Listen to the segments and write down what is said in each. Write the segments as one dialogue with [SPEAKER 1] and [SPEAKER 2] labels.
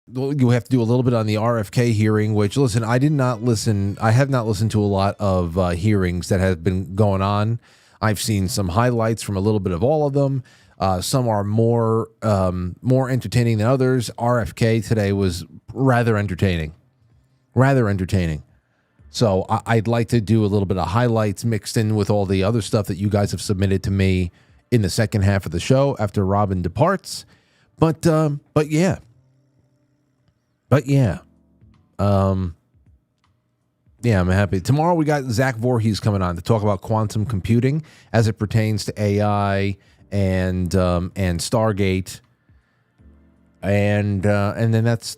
[SPEAKER 1] You have to do a little bit on the RFK hearing, which, listen, I have not listened to a lot of hearings that have been going on. I've seen some highlights from a little bit of all of them. Some are more entertaining than others. RFK today was rather entertaining. So I'd like to do a little bit of highlights mixed in with all the other stuff that you guys have submitted to me in the second half of the show after Robin departs. But yeah. I'm happy. Tomorrow we got Zach Voorhees coming on to talk about quantum computing as it pertains to AI and Stargate, and then that's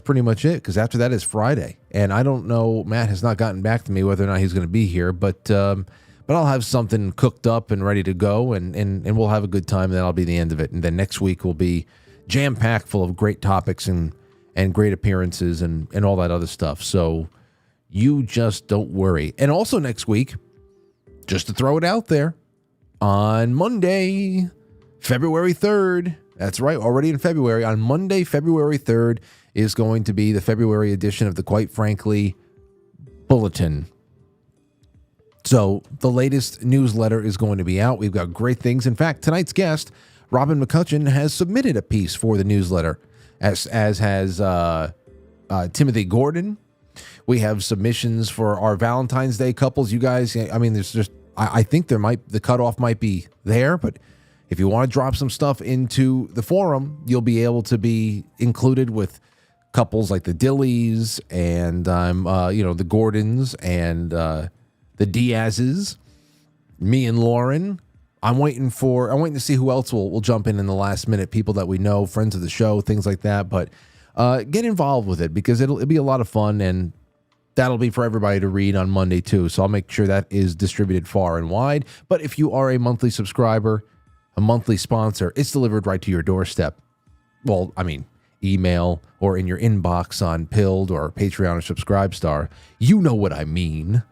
[SPEAKER 1] pretty much it. Because after that is Friday, and I don't know. Matt has not gotten back to me whether or not he's going to be here, but I'll have something cooked up and ready to go, and we'll have a good time. And that'll be the end of it. And then next week will be jam packed full of great topics and great appearances and all that other stuff. So you just don't worry. And also next week, just to throw it out there, on Monday, February 3rd, that's right, already in February, on Monday, February 3rd, is going to be the February edition of the Quite Frankly Bulletin. So the latest newsletter is going to be out. We've got great things. In fact, tonight's guest, Robin McCutcheon, has submitted a piece for the newsletter, as has Timothy Gordon. We have submissions for our Valentine's Day couples. You guys, I mean, there's just, I think the cutoff might be there, but if you want to drop some stuff into the forum, you'll be able to be included with couples like the Dillies and the Gordons and the Diazes, me and Lauren. I'm waiting to see who else will jump in the last minute, people that we know, friends of the show, things like that. But get involved with it because it'll be a lot of fun, and that'll be for everybody to read on Monday too. So I'll make sure that is distributed far and wide. But if you are a monthly subscriber, a monthly sponsor, it's delivered right to your doorstep. Well, I mean, email or in your inbox on Pilled or Patreon or Subscribestar. You know what I mean.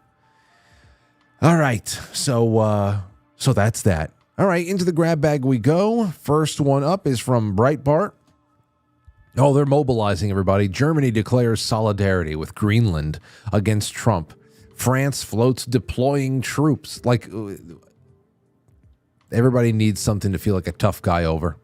[SPEAKER 1] All right, so that's that. All right, into the grab bag we go. First one up is from Breitbart. Oh, they're mobilizing, everybody. Germany declares solidarity with Greenland against Trump. France floats deploying troops. Like, everybody needs something to feel like a tough guy over.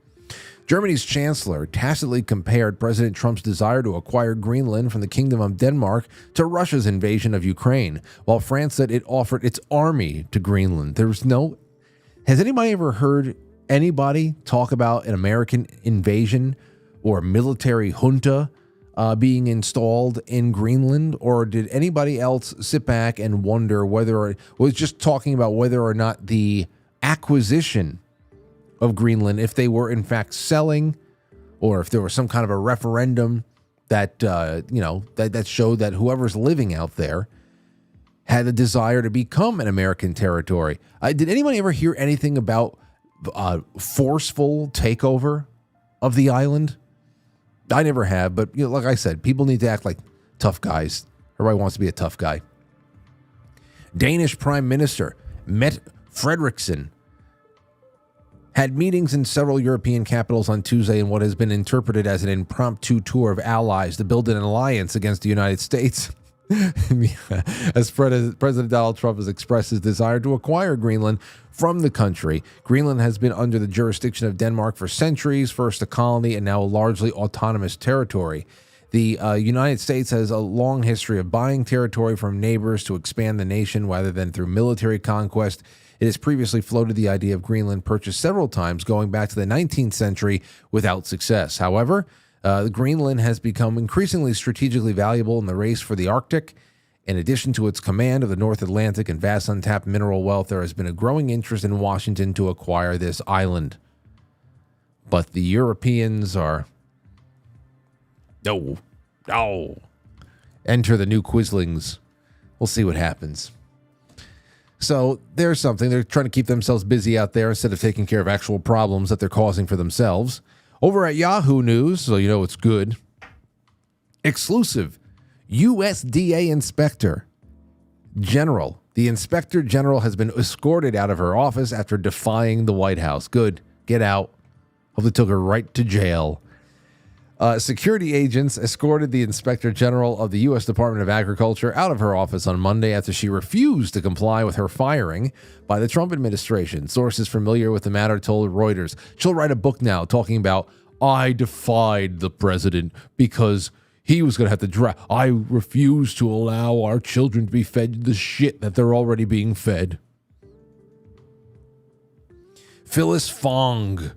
[SPEAKER 1] Germany's chancellor tacitly compared President Trump's desire to acquire Greenland from the Kingdom of Denmark to Russia's invasion of Ukraine, while France said it offered its army to Greenland. Has anybody ever heard anybody talk about an American invasion or military junta being installed in Greenland? Or did anybody else sit back and wonder was just talking about whether or not the acquisition of Greenland, if they were in fact selling, or if there was some kind of a referendum that that showed that whoever's living out there had a desire to become an American territory? Did anybody ever hear anything about forceful takeover of the island? I never have, but like I said, people need to act like tough guys. Everybody wants to be a tough guy. Danish Prime Minister Mette Frederiksen had meetings in several European capitals on Tuesday in what has been interpreted as an impromptu tour of allies to build an alliance against the United States. As President Donald Trump has expressed his desire to acquire Greenland from the country. Greenland has been under the jurisdiction of Denmark for centuries, first a colony and now a largely autonomous territory. The United States has a long history of buying territory from neighbors to expand the nation rather than through military conquest. It has previously floated the idea of Greenland purchased several times going back to the 19th century without success. However, Greenland has become increasingly strategically valuable in the race for the Arctic. In addition to its command of the North Atlantic and vast untapped mineral wealth, there has been a growing interest in Washington to acquire this island. But the Europeans are... No. Enter the new Quislings. We'll see what happens. So there's something. They're trying to keep themselves busy out there instead of taking care of actual problems that they're causing for themselves. Over at Yahoo News, so you know it's good. Exclusive. USDA Inspector General. The Inspector General has been escorted out of her office after defying the White House. Good. Get out. Hope they took her right to jail. Security agents escorted the Inspector General of the U.S. Department of Agriculture out of her office on Monday after she refused to comply with her firing by the Trump administration. Sources familiar with the matter told Reuters she'll write a book now talking about, I defied the president because he was going to have to I refuse to allow our children to be fed the shit that they're already being fed. Phyllis Fong,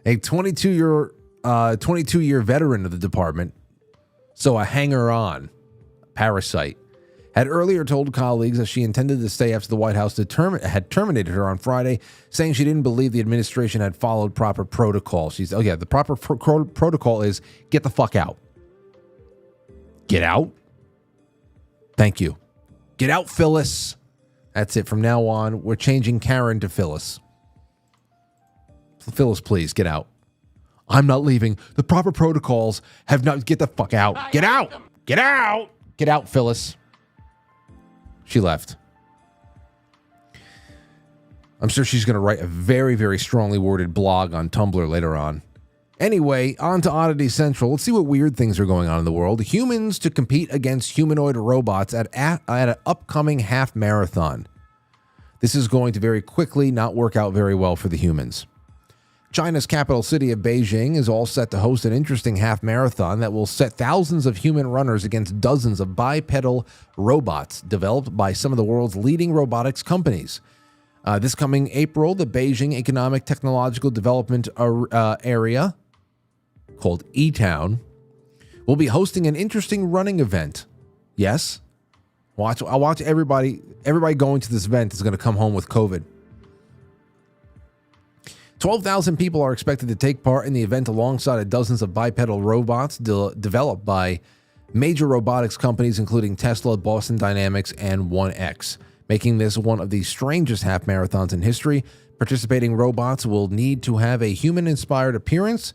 [SPEAKER 1] a 22-year veteran of the department, so a hanger-on, parasite, had earlier told colleagues that she intended to stay after the White House had terminated her on Friday, saying she didn't believe the administration had followed proper protocol. The proper protocol is get the fuck out. Get out? Thank you. Get out, Phyllis. That's it. From now on, we're changing Karen to Phyllis. Phyllis, please, get out. I'm not leaving. The proper protocols have not... Get the fuck out. Get out. Get out. Get out, Phyllis. She left. I'm sure she's going to write a very, very strongly worded blog on Tumblr later on. Anyway, on to Oddity Central. Let's see what weird things are going on in the world. Humans to compete against humanoid robots at an upcoming half marathon. This is going to very quickly not work out very well for the humans. China's capital city of Beijing is all set to host an interesting half marathon that will set thousands of human runners against dozens of bipedal robots developed by some of the world's leading robotics companies. This coming April, the Beijing Economic Technological Development Area, called E-Town, will be hosting an interesting running event. Yes, I'll watch everybody going to this event is going to come home with COVID. 12,000 people are expected to take part in the event alongside of dozens of bipedal robots developed by major robotics companies including Tesla, Boston Dynamics, and 1X, making this one of the strangest half marathons in history. Participating robots will need to have a human-inspired appearance,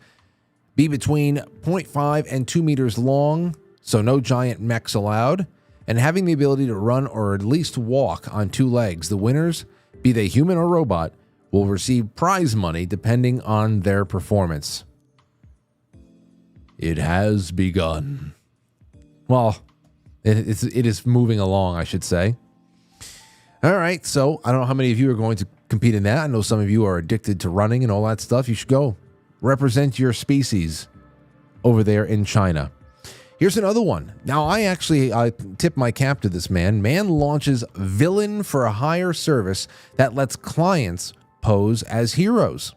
[SPEAKER 1] be between 0.5 and 2 meters long, so no giant mechs allowed, and having the ability to run or at least walk on 2 legs. The winners, be they human or robot, will receive prize money depending on their performance. It has begun. Well, it is moving along, I should say. All right, so I don't know how many of you are going to compete in that. I know some of you are addicted to running and all that stuff. You should go represent your species over there in China. Here's another one. Now, I tip my cap to this man. Man launches villain for a hire service that lets clients pose as heroes.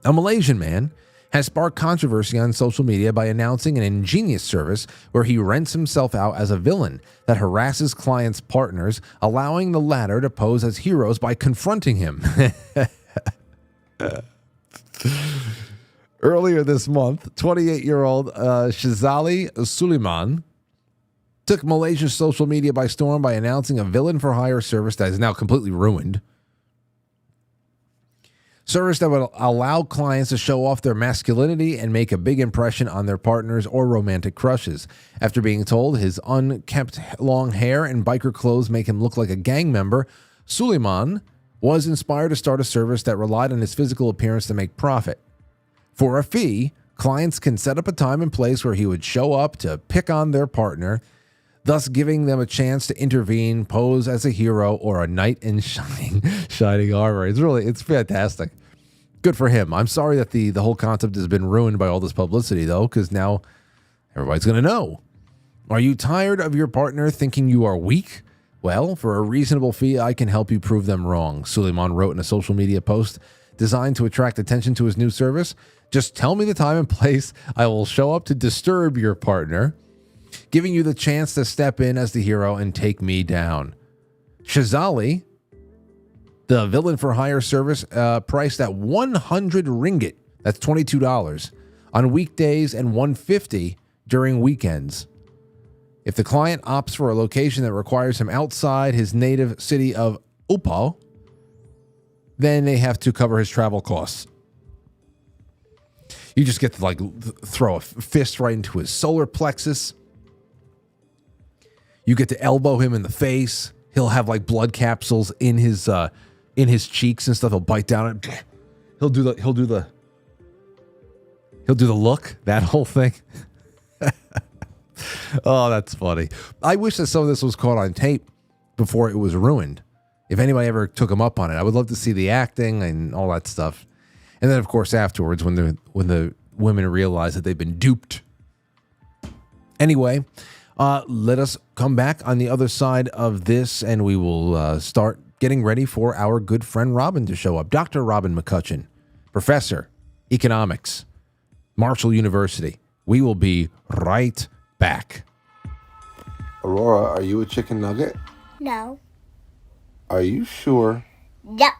[SPEAKER 1] A Malaysian man has sparked controversy on social media by announcing an ingenious service where he rents himself out as a villain that harasses clients' partners, allowing the latter to pose as heroes by confronting him. Earlier this month, 28-year-old Shazali Suleiman took Malaysia's social media by storm by announcing a villain for hire service that is now completely ruined. Service that would allow clients to show off their masculinity and make a big impression on their partners or romantic crushes. After being told his unkempt long hair and biker clothes make him look like a gang member, Suleiman was inspired to start a service that relied on his physical appearance to make profit. For a fee, clients can set up a time and place where he would show up to pick on their partner, thus giving them a chance to intervene, pose as a hero, or a knight in shining armor. It's fantastic. Good for him. I'm sorry that the whole concept has been ruined by all this publicity, though, because now everybody's going to know. Are you tired of your partner thinking you are weak? Well, for a reasonable fee, I can help you prove them wrong, Suleiman wrote in a social media post designed to attract attention to his new service. Just tell me the time and place. I will show up to disturb your partner, giving you the chance to step in as the hero and take me down. Shazali, the villain for hire service, priced at 100 ringgit, that's $22, on weekdays and 150 during weekends. If the client opts for a location that requires him outside his native city of Upao, then they have to cover his travel costs. You just get to throw a fist right into his solar plexus. You get to elbow him in the face. He'll have blood capsules in his cheeks and stuff. He'll bite down it. He'll do the look, that whole thing. Oh, that's funny. I wish that some of this was caught on tape before it was ruined. If anybody ever took him up on it, I would love to see the acting and all that stuff. And then, of course, afterwards, when the women realize that they've been duped. Anyway, let us come back on the other side of this, and we will start getting ready for our good friend Robin to show up. Dr. Robin McCutcheon, professor, economics, Marshall University. We will be right back.
[SPEAKER 2] Aurora, are you a chicken nugget?
[SPEAKER 3] No.
[SPEAKER 2] Are you sure?
[SPEAKER 3] Yep.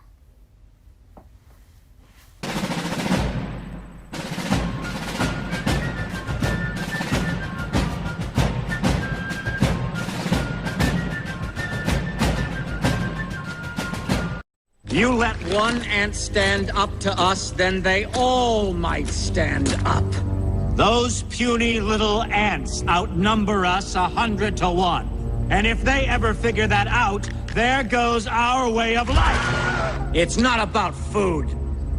[SPEAKER 4] You let one ant stand up to us, then they all might stand up. Those puny little ants outnumber us 100 to 1. And if they ever figure that out, there goes our way of life. It's not about food.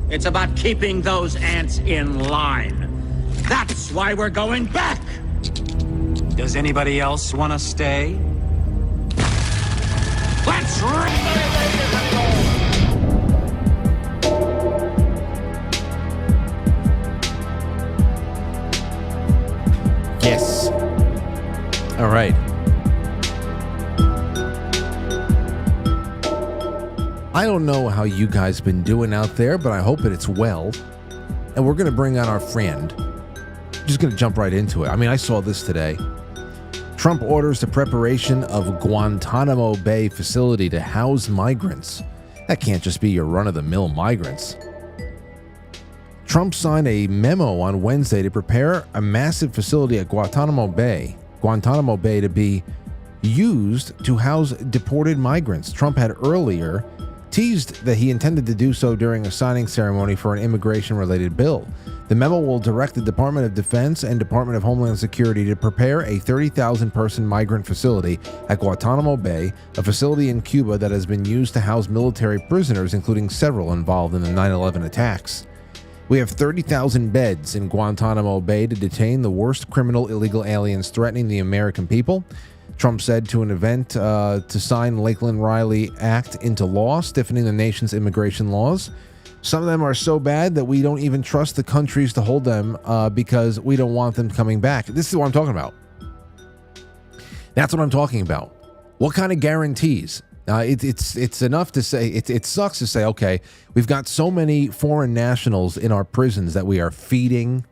[SPEAKER 4] It's about keeping those ants in line. That's why we're going back. Does anybody else want to stay? Let's
[SPEAKER 1] Yes. All right. I don't know how you guys been doing out there, but I hope that it's well. And we're going to bring on our friend. Just going to jump right into it. I mean, I saw this today. Trump orders the preparation of Guantanamo Bay facility to house migrants. That can't just be your run-of-the-mill migrants. Trump signed a memo on Wednesday to prepare a massive facility at Guantanamo Bay to be used to house deported migrants. Trump had earlier teased that he intended to do so during a signing ceremony for an immigration-related bill. The memo will direct the Department of Defense and Department of Homeland Security to prepare a 30,000-person migrant facility at Guantanamo Bay, a facility in Cuba that has been used to house military prisoners, including several involved in the 9/11 attacks. We have 30,000 beds in Guantanamo Bay to detain the worst criminal illegal aliens threatening the American people, Trump said to an event to sign Lakeland Riley Act into law, stiffening the nation's immigration laws. Some of them are so bad that we don't even trust the countries to hold them because we don't want them coming back. This is what I'm talking about. That's what I'm talking about. What kind of guarantees? It's enough to say, it sucks to say, okay, we've got so many foreign nationals in our prisons that we are feeding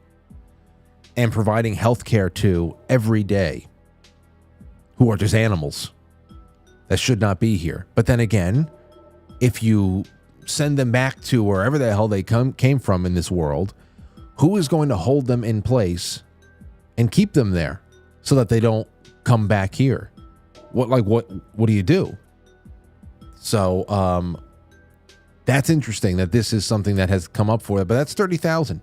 [SPEAKER 1] and providing health care to every day who are just animals that should not be here. But then again, if you send them back to wherever the hell they came from in this world, who is going to hold them in place and keep them there so that they don't come back here? What do you do? So that's interesting that this is something that has come up for it, but that's 30,000.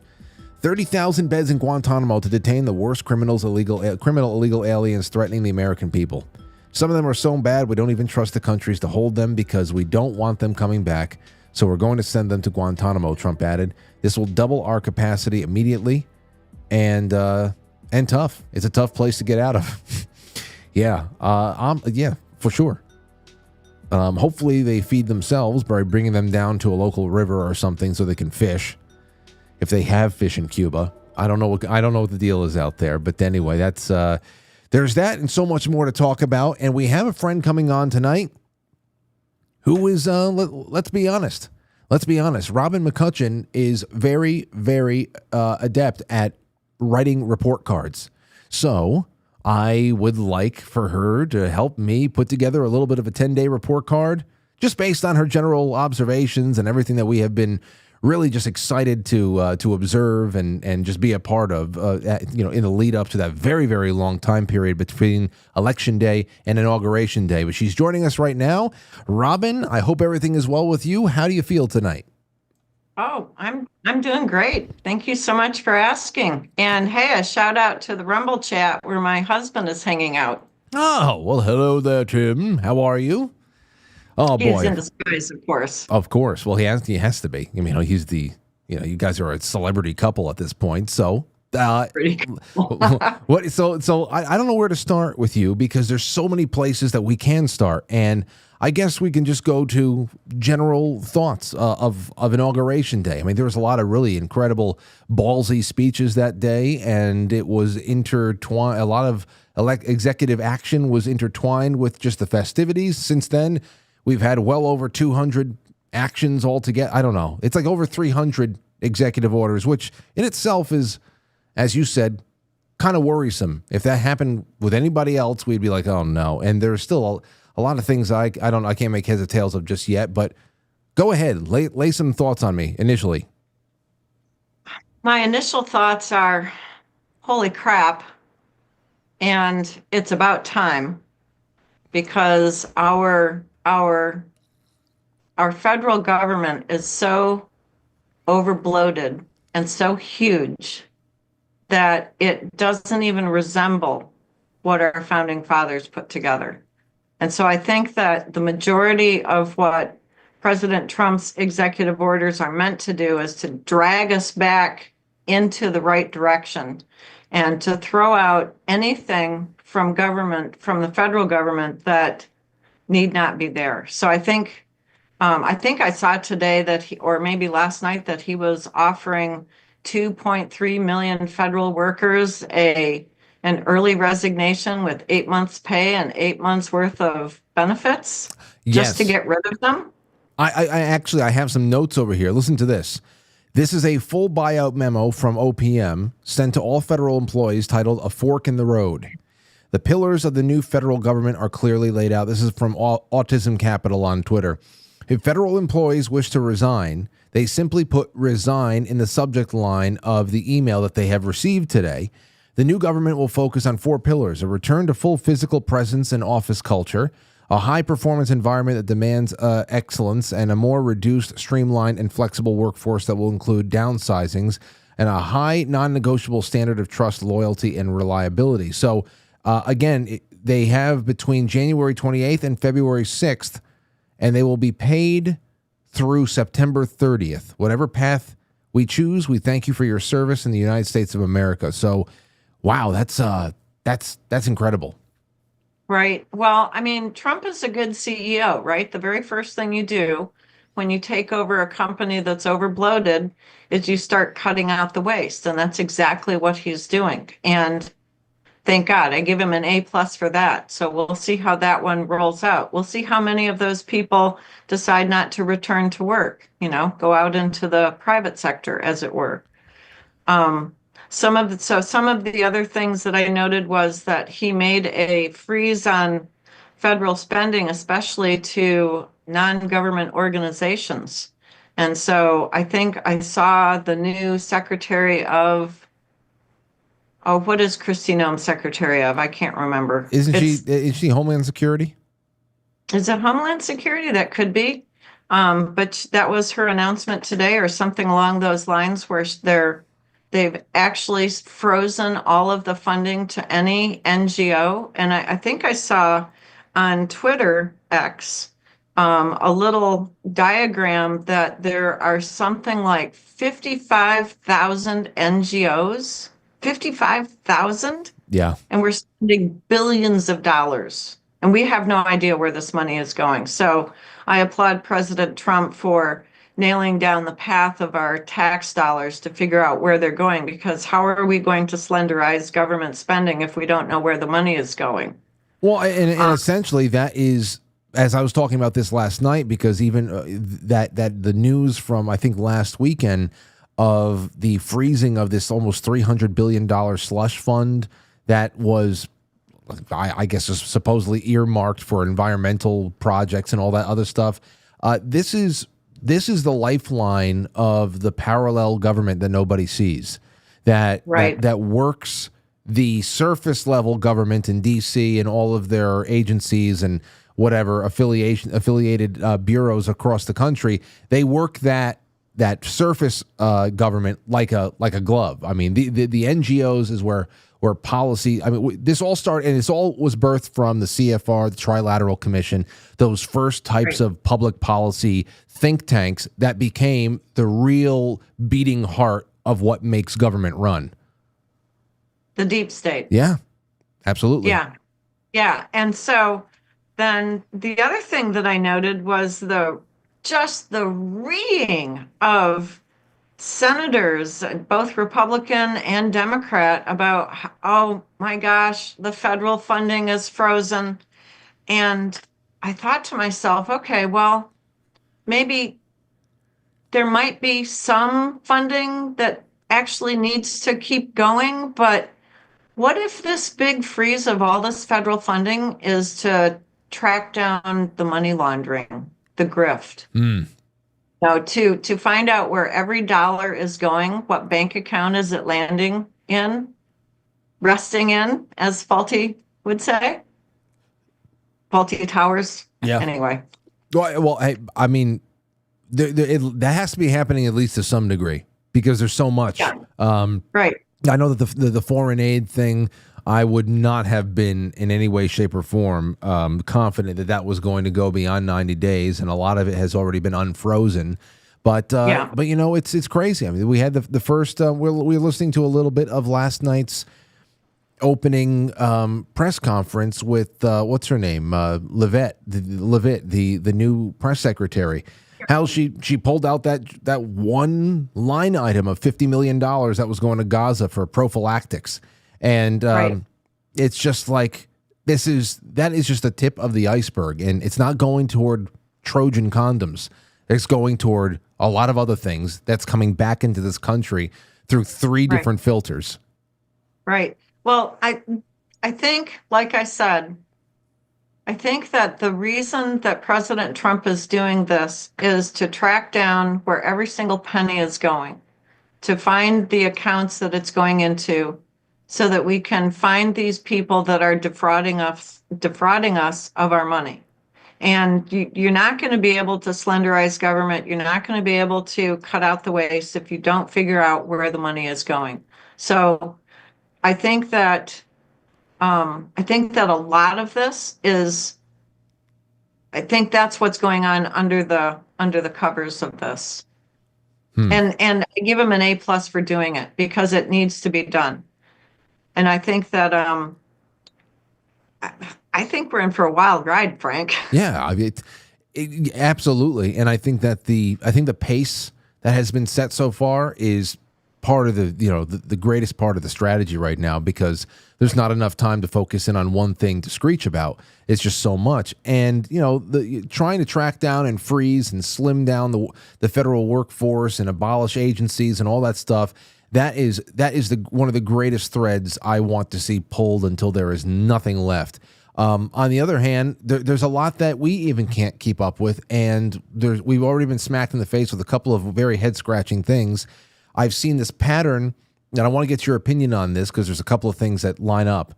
[SPEAKER 1] 30,000 beds in Guantanamo to detain the worst criminal illegal aliens threatening the American people. Some of them are so bad we don't even trust the countries to hold them because we don't want them coming back. So we're going to send them to Guantanamo, Trump added. This will double our capacity immediately and tough. It's a tough place to get out of. Yeah, for sure. Hopefully they feed themselves by bringing them down to a local river or something so they can fish. If they have fish in Cuba, I don't know what the deal is out there. But anyway, that's there's that and so much more to talk about. And we have a friend coming on tonight who is let's be honest. Robin McCutcheon is very, very adept at writing report cards. So I would like for her to help me put together a little bit of a 10-day report card, just based on her general observations and everything that we have been really just excited to observe and just be a part of, in the lead up to that very, very long time period between Election Day and Inauguration Day. But she's joining us right now. Robin, I hope everything is well with you. How do you feel tonight?
[SPEAKER 5] Oh, I'm doing great. Thank you so much for asking. And hey, a shout out to the Rumble chat where my husband is hanging out.
[SPEAKER 1] Oh, well, hello there, Tim. How are you? Oh, boy.
[SPEAKER 5] He's in disguise, of course.
[SPEAKER 1] Of course. Well, he has to be. I mean, he's the you guys are a celebrity couple at this point. So,
[SPEAKER 5] Pretty cool.
[SPEAKER 1] what? So I don't know where to start with you because there's so many places that we can start, and I guess we can just go to general thoughts of Inauguration Day. I mean, there was a lot of really incredible, ballsy speeches that day, and it was intertwined. A lot of executive action was intertwined with just the festivities. Since then, we've had well over 200 actions altogether. I don't know. It's like over 300 executive orders, which in itself is, as you said, kind of worrisome. If that happened with anybody else, we'd be like, oh no. And there's still a lot of things I can't make heads or tails of just yet, but go ahead, lay some thoughts on me initially.
[SPEAKER 5] My initial thoughts are, holy crap. And it's about time, because our federal government is so overbloated and so huge that it doesn't even resemble what our founding fathers put together. And so I think that the majority of what President Trump's executive orders are meant to do is to drag us back into the right direction and to throw out anything from the federal government that need not be there. So I think I saw today that or maybe last night, that he was offering 2.3 million federal workers an early resignation with 8 months pay and 8 months worth of benefits just to get rid of them.
[SPEAKER 1] I have some notes over here. Listen to this. This is a full buyout memo from OPM sent to all federal employees titled A Fork in the Road. The pillars of the new federal government are clearly laid out. This is from Autism Capital on Twitter. If federal employees wish to resign, they simply put resign in the subject line of the email that they have received today. The new government will focus on 4 pillars: a return to full physical presence and office culture, a high-performance environment that demands excellence, and a more reduced, streamlined, and flexible workforce that will include downsizings, and a high non-negotiable standard of trust, loyalty, and reliability. So, again, they have between January 28th and February 6th, and they will be paid through September 30th. Whatever path we choose, we thank you for your service in the United States of America. So, wow, that's incredible.
[SPEAKER 5] Right. Well, I mean, Trump is a good CEO, right? The very first thing you do when you take over a company that's overbloated is you start cutting out the waste. And that's exactly what he's doing. And thank God, I give him an A+ for that. So we'll see how that one rolls out. We'll see how many of those people decide not to return to work, go out into the private sector, as it were. Some of the other things that I noted was that he made a freeze on federal spending, especially to non-government organizations. And so I think I saw the new secretary of, what is Kristi Noem secretary of? I can't remember.
[SPEAKER 1] Is she Homeland Security?
[SPEAKER 5] Is it Homeland Security? That could be. But that was her announcement today or something along those lines, where they've actually frozen all of the funding to any NGO. And I think I saw on Twitter X a little diagram that there are something like 55,000 NGOs. 55,000?
[SPEAKER 1] Yeah.
[SPEAKER 5] And we're spending billions of dollars. And we have no idea where this money is going. So I applaud President Trump for nailing down the path of our tax dollars to figure out where they're going, because how are we going to slenderize government spending if we don't know where the money is going?
[SPEAKER 1] Well, and essentially that is, as I was talking about this last night, because even that the news from, I think, last weekend of the freezing of this almost $300 billion slush fund that was, I guess, is supposedly earmarked for environmental projects and all that other stuff. This is the lifeline of the parallel government that nobody sees, that works the surface level government in D.C. and all of their agencies and whatever affiliated bureaus across the country. They work that that surface government like a glove. I mean, the NGOs is where policy. I mean, this all started, and this all was birthed from the CFR, the Trilateral Commission, those first types of public policy think tanks that became the real beating heart of what makes government run.
[SPEAKER 5] The deep state.
[SPEAKER 1] Yeah, absolutely.
[SPEAKER 5] Yeah. Yeah. And so then the other thing that I noted was the reading of senators, both Republican and Democrat, about, oh my gosh, the federal funding is frozen. And I thought to myself, okay, well, maybe there might be some funding that actually needs to keep going, but what if this big freeze of all this federal funding is to track down the money laundering, the grift? So to find out where every dollar is going, what bank account is it landing in, resting in, as Faulty would say? Faulty Towers?
[SPEAKER 1] Yeah.
[SPEAKER 5] Anyway.
[SPEAKER 1] Well, I mean, that has to be happening at least to some degree because there's so much.
[SPEAKER 5] Yeah. Right.
[SPEAKER 1] I know that the foreign aid thing, I would not have been in any way, shape, or form confident that was going to go beyond 90 days, and a lot of it has already been unfrozen. But you know, it's crazy. I mean, we had the first. We were listening to a little bit of last night's opening press conference with what's her name, Levitt, the new press secretary. How she pulled out that one line item of $50 million that was going to Gaza for prophylactics, and it's just like that is just the tip of the iceberg, and it's not going toward Trojan condoms. It's going toward a lot of other things that's coming back into this country through three different filters. Right.
[SPEAKER 5] Well, I think, like I said, I think that the reason that President Trump is doing this is to track down where every single penny is going, to find the accounts that it's going into, so that we can find these people that are defrauding us of our money. And you're not going to be able to slenderize government. You're not going to be able to cut out the waste if you don't figure out where the money is going. So I think that a lot of this is, I think that's what's going on under the covers of this. And I give him an A+ for doing it because it needs to be done. And I think that I think we're in for a wild ride, Frank.
[SPEAKER 1] Yeah, I mean, absolutely. And I think that the pace that has been set so far is part of the greatest part of the strategy right now, because there's not enough time to focus in on one thing to screech about. It's just so much. And, trying to track down and freeze and slim down the federal workforce and abolish agencies and all that stuff, that is one of the greatest threads I want to see pulled until there is nothing left. On the other hand, there's a lot that we even can't keep up with, and we've already been smacked in the face with a couple of very head-scratching things. I've seen this pattern, and I want to get your opinion on this because there's a couple of things that line up.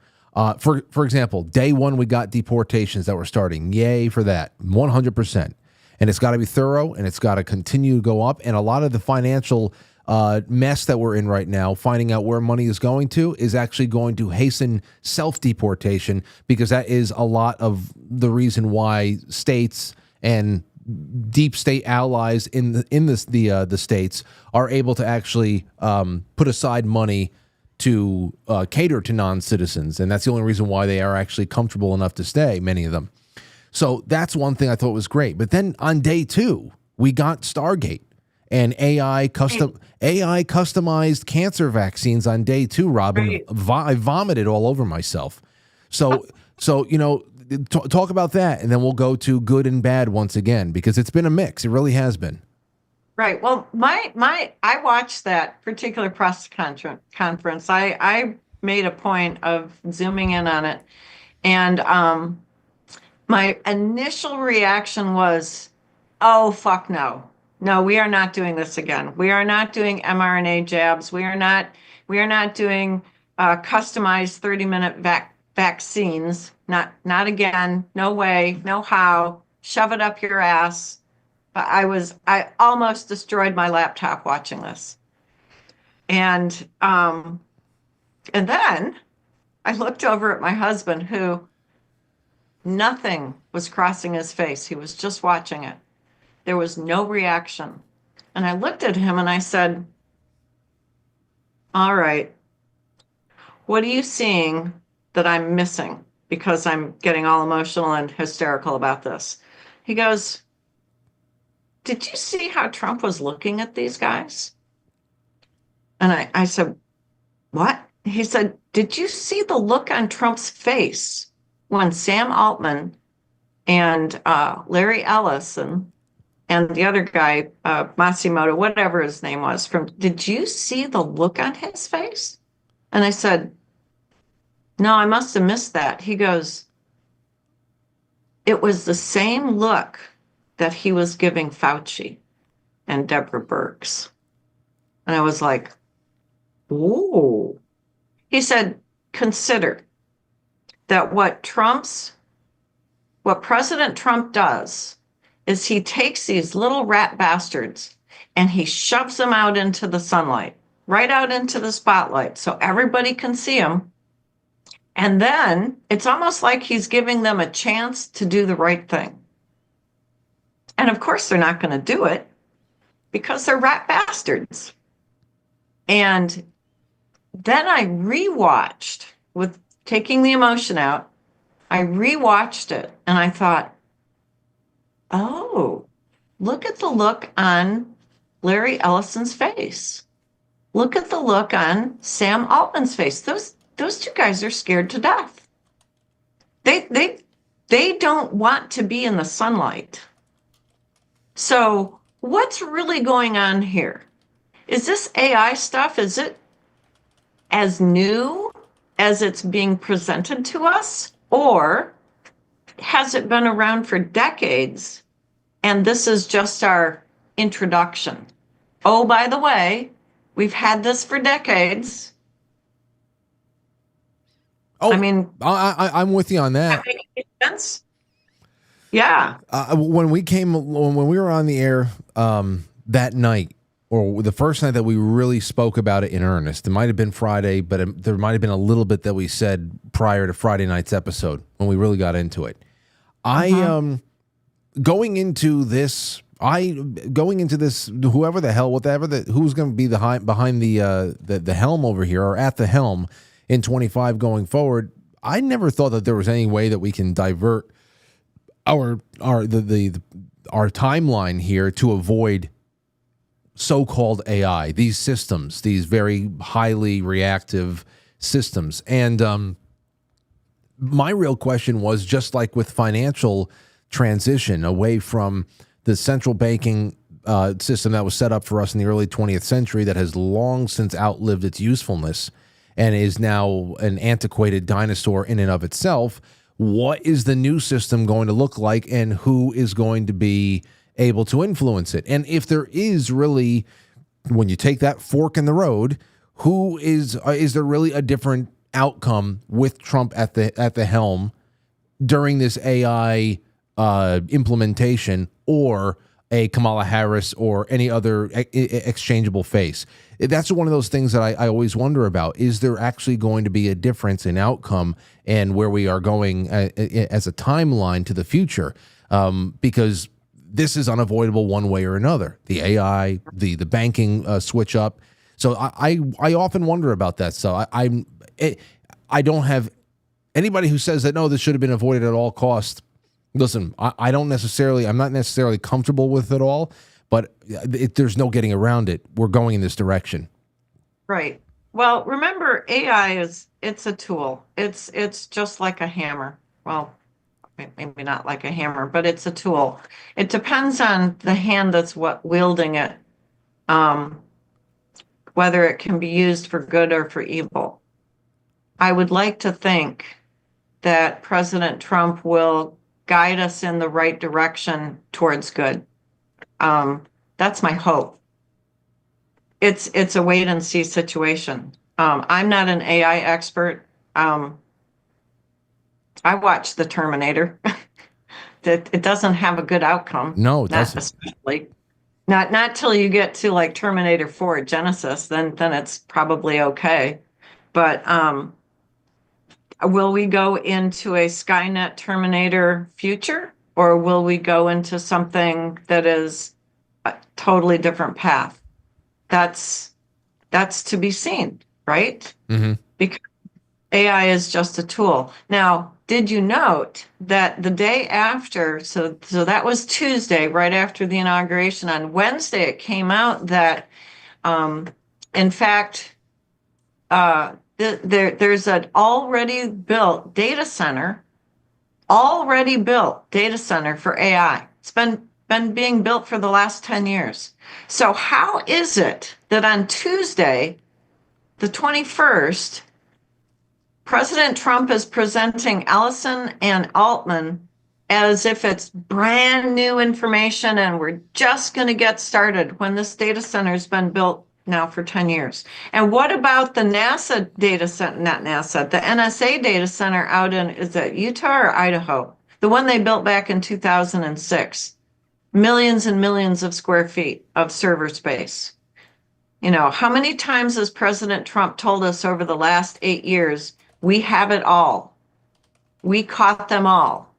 [SPEAKER 1] For example, day one, we got deportations that were starting. Yay for that, 100%. And it's got to be thorough, and it's got to continue to go up. And a lot of the financial mess that we're in right now, finding out where money is going to, is actually going to hasten self-deportation, because that is a lot of the reason why states and deep state allies in the states are able to actually put aside money to cater to non-citizens, and that's the only reason why they are actually comfortable enough to stay, many of them. So that's one thing I thought was great. But then on day two, we got Stargate and AI customized cancer vaccines on day two, Robin. I vomited all over myself. So talk about that, and then we'll go to good and bad once again, because it's been a mix. It really has been.
[SPEAKER 5] Right. Well, I watched that particular press conference. I made a point of zooming in on it, and my initial reaction was, "Oh fuck no. No, we are not doing this again. We are not doing mRNA jabs. We are not doing customized 30-minute vaccines. Not again. No way. No how. Shove it up your ass. But I almost destroyed my laptop watching this. And then I looked over at my husband, who nothing was crossing his face. He was just watching it. There was no reaction. And I looked at him and I said, all right, what are you seeing that I'm missing? Because I'm getting all emotional and hysterical about this. He goes, did you see how Trump was looking at these guys? And I said, what? He said, did you see the look on Trump's face when Sam Altman and Larry Ellison and the other guy, Matsumoto, whatever his name was, did you see the look on his face? And I said, no, I must have missed that. He goes, it was the same look that he was giving Fauci and Deborah Birx. And I was like, ooh. He said, consider that what President Trump does is he takes these little rat bastards and he shoves them out into the sunlight, right out into the spotlight, so everybody can see them. And then it's almost like he's giving them a chance to do the right thing. And of course, they're not going to do it because they're rat bastards. And then I rewatched, with taking the emotion out, I rewatched it and I thought, oh, look at the look on Larry Ellison's face. Look at the look on Sam Altman's face. Those two guys are scared to death. They don't want to be in the sunlight. So what's really going on here? Is this AI stuff, is it as new as it's being presented to us? Or has it been around for decades and this is just our introduction? Oh, by the way, we've had this for decades.
[SPEAKER 1] Oh,
[SPEAKER 5] I mean,
[SPEAKER 1] I'm with you on that.
[SPEAKER 5] That makes sense. Yeah.
[SPEAKER 1] When we were on the air that night, or the first night that we really spoke about it in earnest, it might have been Friday, but there might have been a little bit that we said prior to Friday night's episode when we really got into it. Going into this, whoever the hell, who's going to be behind the helm over here, or at the helm in 25 going forward, I never thought that there was any way that we can divert our timeline here to avoid so-called AI, these systems, these very highly reactive systems. And my real question was, just like with financial transition away from the central banking system that was set up for us in the early 20th century that has long since outlived its usefulness and is now an antiquated dinosaur in and of itself, what is the new system going to look like, and who is going to be able to influence it? And if there is really, when you take that fork in the road, who is there really a different outcome with Trump at the helm during this AI implementation, or a Kamala Harris or any other exchangeable face? That's one of those things that I always wonder about. Is there actually going to be a difference in outcome and where we are going as a timeline to the future? Because this is unavoidable one way or another. The AI, the banking switch up. So I often wonder about that. So I don't have anybody who says that, no, this should have been avoided at all costs. Listen, I'm not necessarily comfortable with it all, but there's no getting around it. We're going in this direction.
[SPEAKER 5] Right. Well, remember, AI it's a tool. It's just like a hammer. Well, maybe not like a hammer, but it's a tool. It depends on the hand that's wielding it, whether it can be used for good or for evil. I would like to think that President Trump will guide us in the right direction towards good. That's my hope. It's a wait and see situation. I'm not an AI expert. I watched The Terminator. that it doesn't have a good outcome.
[SPEAKER 1] No, it
[SPEAKER 5] not
[SPEAKER 1] doesn't.
[SPEAKER 5] especially not till you get to like Terminator 4 Genesis, then it's probably okay. But will we go into a Skynet Terminator future, or will we go into something that is a totally different path? That's to be seen, right?
[SPEAKER 1] Mm-hmm.
[SPEAKER 5] Because AI is just a tool. Now, did you note that the day after, so that was Tuesday, right after the inauguration, on Wednesday, it came out that, in fact, there's an already built data center for AI. It's been being built for the last 10 years. So how is it that on Tuesday, the 21st, President Trump is presenting Ellison and Altman as if it's brand new information and we're just going to get started when this data center has been built now for 10 years? And what about the NASA data center, not NASA, the NSA data center out in, is it Utah or Idaho? The one they built back in 2006. Millions and millions of square feet of server space. You know, how many times has President Trump told us over the last 8 years, we have it all. We caught them all.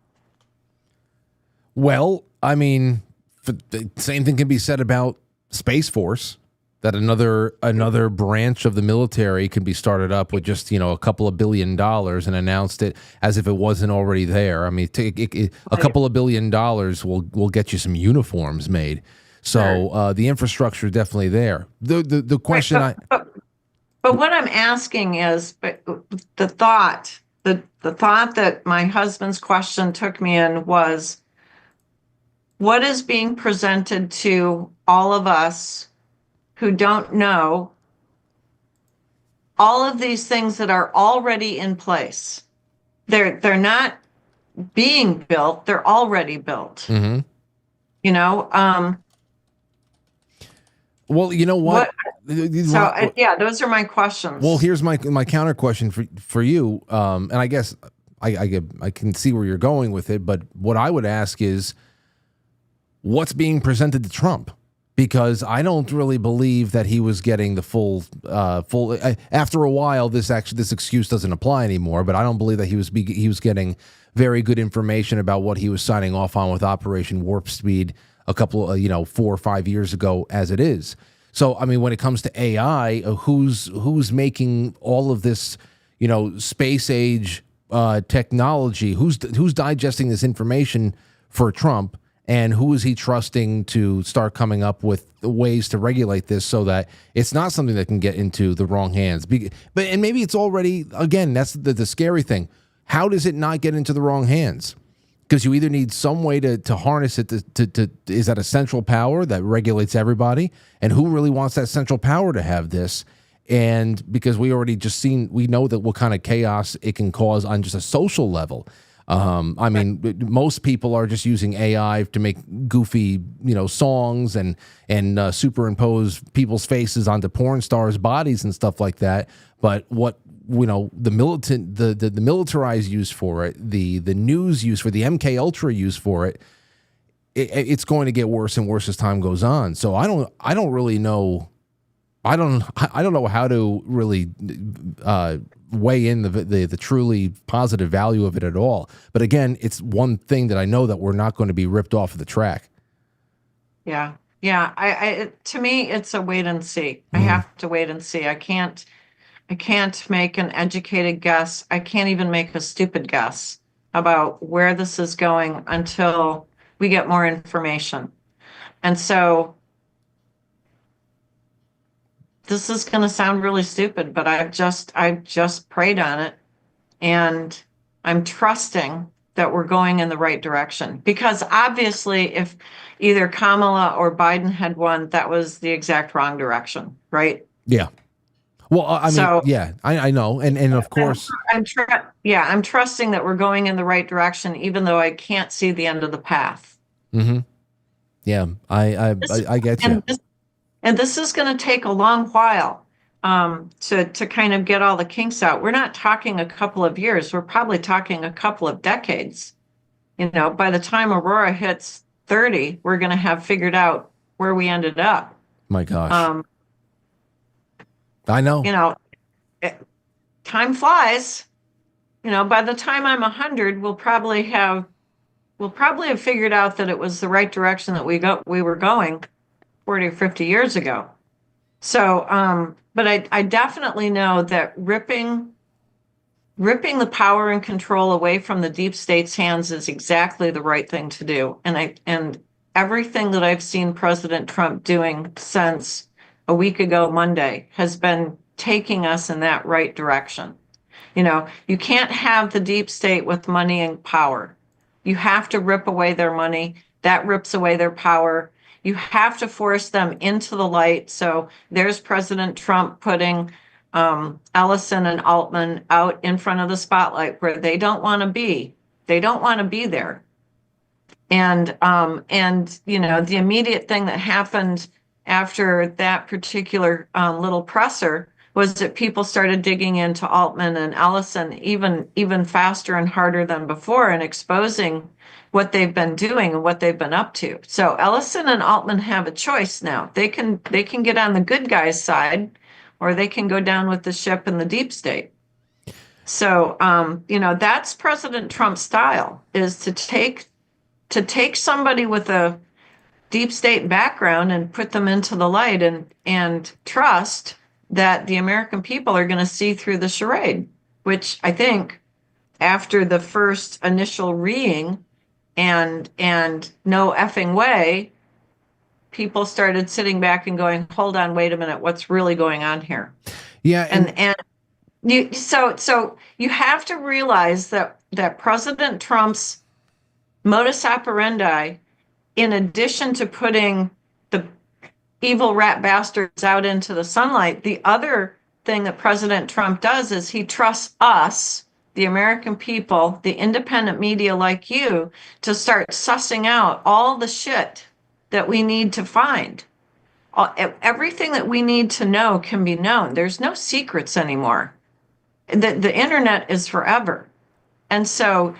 [SPEAKER 1] Well, I mean, the same thing can be said about Space Force, that another branch of the military can be started up with just, a couple of $1 billion and announced it as if it wasn't already there. I mean, a couple of $1 billion will get you some uniforms made. So the infrastructure is definitely there. The question
[SPEAKER 5] But what I'm asking is, the thought that my husband's question took me in was, what is being presented to all of us who don't know all of these things that are already in place? They're not being built, they're already built.
[SPEAKER 1] Mm-hmm. Well, you know what?
[SPEAKER 5] So those are my questions.
[SPEAKER 1] Well, here's my counter question for you, and I guess I can see where you're going with it. But what I would ask is, what's being presented to Trump? Because I don't really believe that he was getting the full. After a while, this excuse doesn't apply anymore. But I don't believe that he was getting very good information about what he was signing off on with Operation Warp Speed a couple, 4 or 5 years ago, as it is. So, I mean, when it comes to AI, who's making all of this, space age technology? Who's digesting this information for Trump? And who is he trusting to start coming up with ways to regulate this so that it's not something that can get into the wrong hands? And maybe it's already, again, that's the scary thing. How does it not get into the wrong hands? Because you either need some way to harness it to is that a central power that regulates everybody? And who really wants that central power to have this? And because we know that what kind of chaos it can cause on just a social level. I mean, most people are just using AI to make goofy, songs and superimpose people's faces onto porn stars' bodies and stuff like that. But what the militarized use for it, the news use for the MK Ultra use for it, it's going to get worse and worse as time goes on. So I don't really know. I don't know how to really weigh in the truly positive value of it at all. But again, it's one thing that I know that we're not going to be ripped off of the track.
[SPEAKER 5] Yeah. To me, it's a wait and see. I have to wait and see. I can't make an educated guess. I can't even make a stupid guess about where this is going until we get more information. And so this is going to sound really stupid, but I've just prayed on it, and I'm trusting that we're going in the right direction. Because obviously, if either Kamala or Biden had won, that was the exact wrong direction, right?
[SPEAKER 1] Yeah. Well, I mean, I know, and of course,
[SPEAKER 5] I'm trusting that we're going in the right direction, even though I can't see the end of the path.
[SPEAKER 1] Mm-hmm. Yeah, I get you.
[SPEAKER 5] And this is going to take a long while to kind of get all the kinks out. We're not talking a couple of years. We're probably talking a couple of decades. By the time Aurora hits 30, we're going to have figured out where we ended up.
[SPEAKER 1] My gosh. I know.
[SPEAKER 5] Time flies. By the time I'm 100, we'll probably have figured out that it was the right direction that we were going 40 or 50 years ago. So, but I definitely know that ripping the power and control away from the deep state's hands is exactly the right thing to do. And everything that I've seen President Trump doing since a week ago Monday has been taking us in that right direction. You can't have the deep state with money and power. You have to rip away their money. That rips away their power. You have to force them into the light. So there's President Trump putting Ellison and Altman out in front of the spotlight where they don't want to be. They don't want to be there. And the immediate thing that happened after that particular little presser was that people started digging into Altman and Ellison even faster and harder than before and exposing what they've been doing and what they've been up to. So Ellison and Altman have a choice now. They can get on the good guys' side, or they can go down with the ship in the deep state. So that's President Trump's style, is to take somebody with a deep state background and put them into the light and trust that the American people are going to see through the charade, which I think after the first initial reeing and no effing way, people started sitting back and going, hold on, wait a minute, what's really going on here?
[SPEAKER 1] Yeah.
[SPEAKER 5] And you have to realize that President Trump's modus operandi, in addition to putting the evil rat bastards out into the sunlight, the other thing that President Trump does is he trusts us, the American people, the independent media like you, to start sussing out all the shit that we need to find. Everything that we need to know can be known. There's no secrets anymore. The internet is forever. And so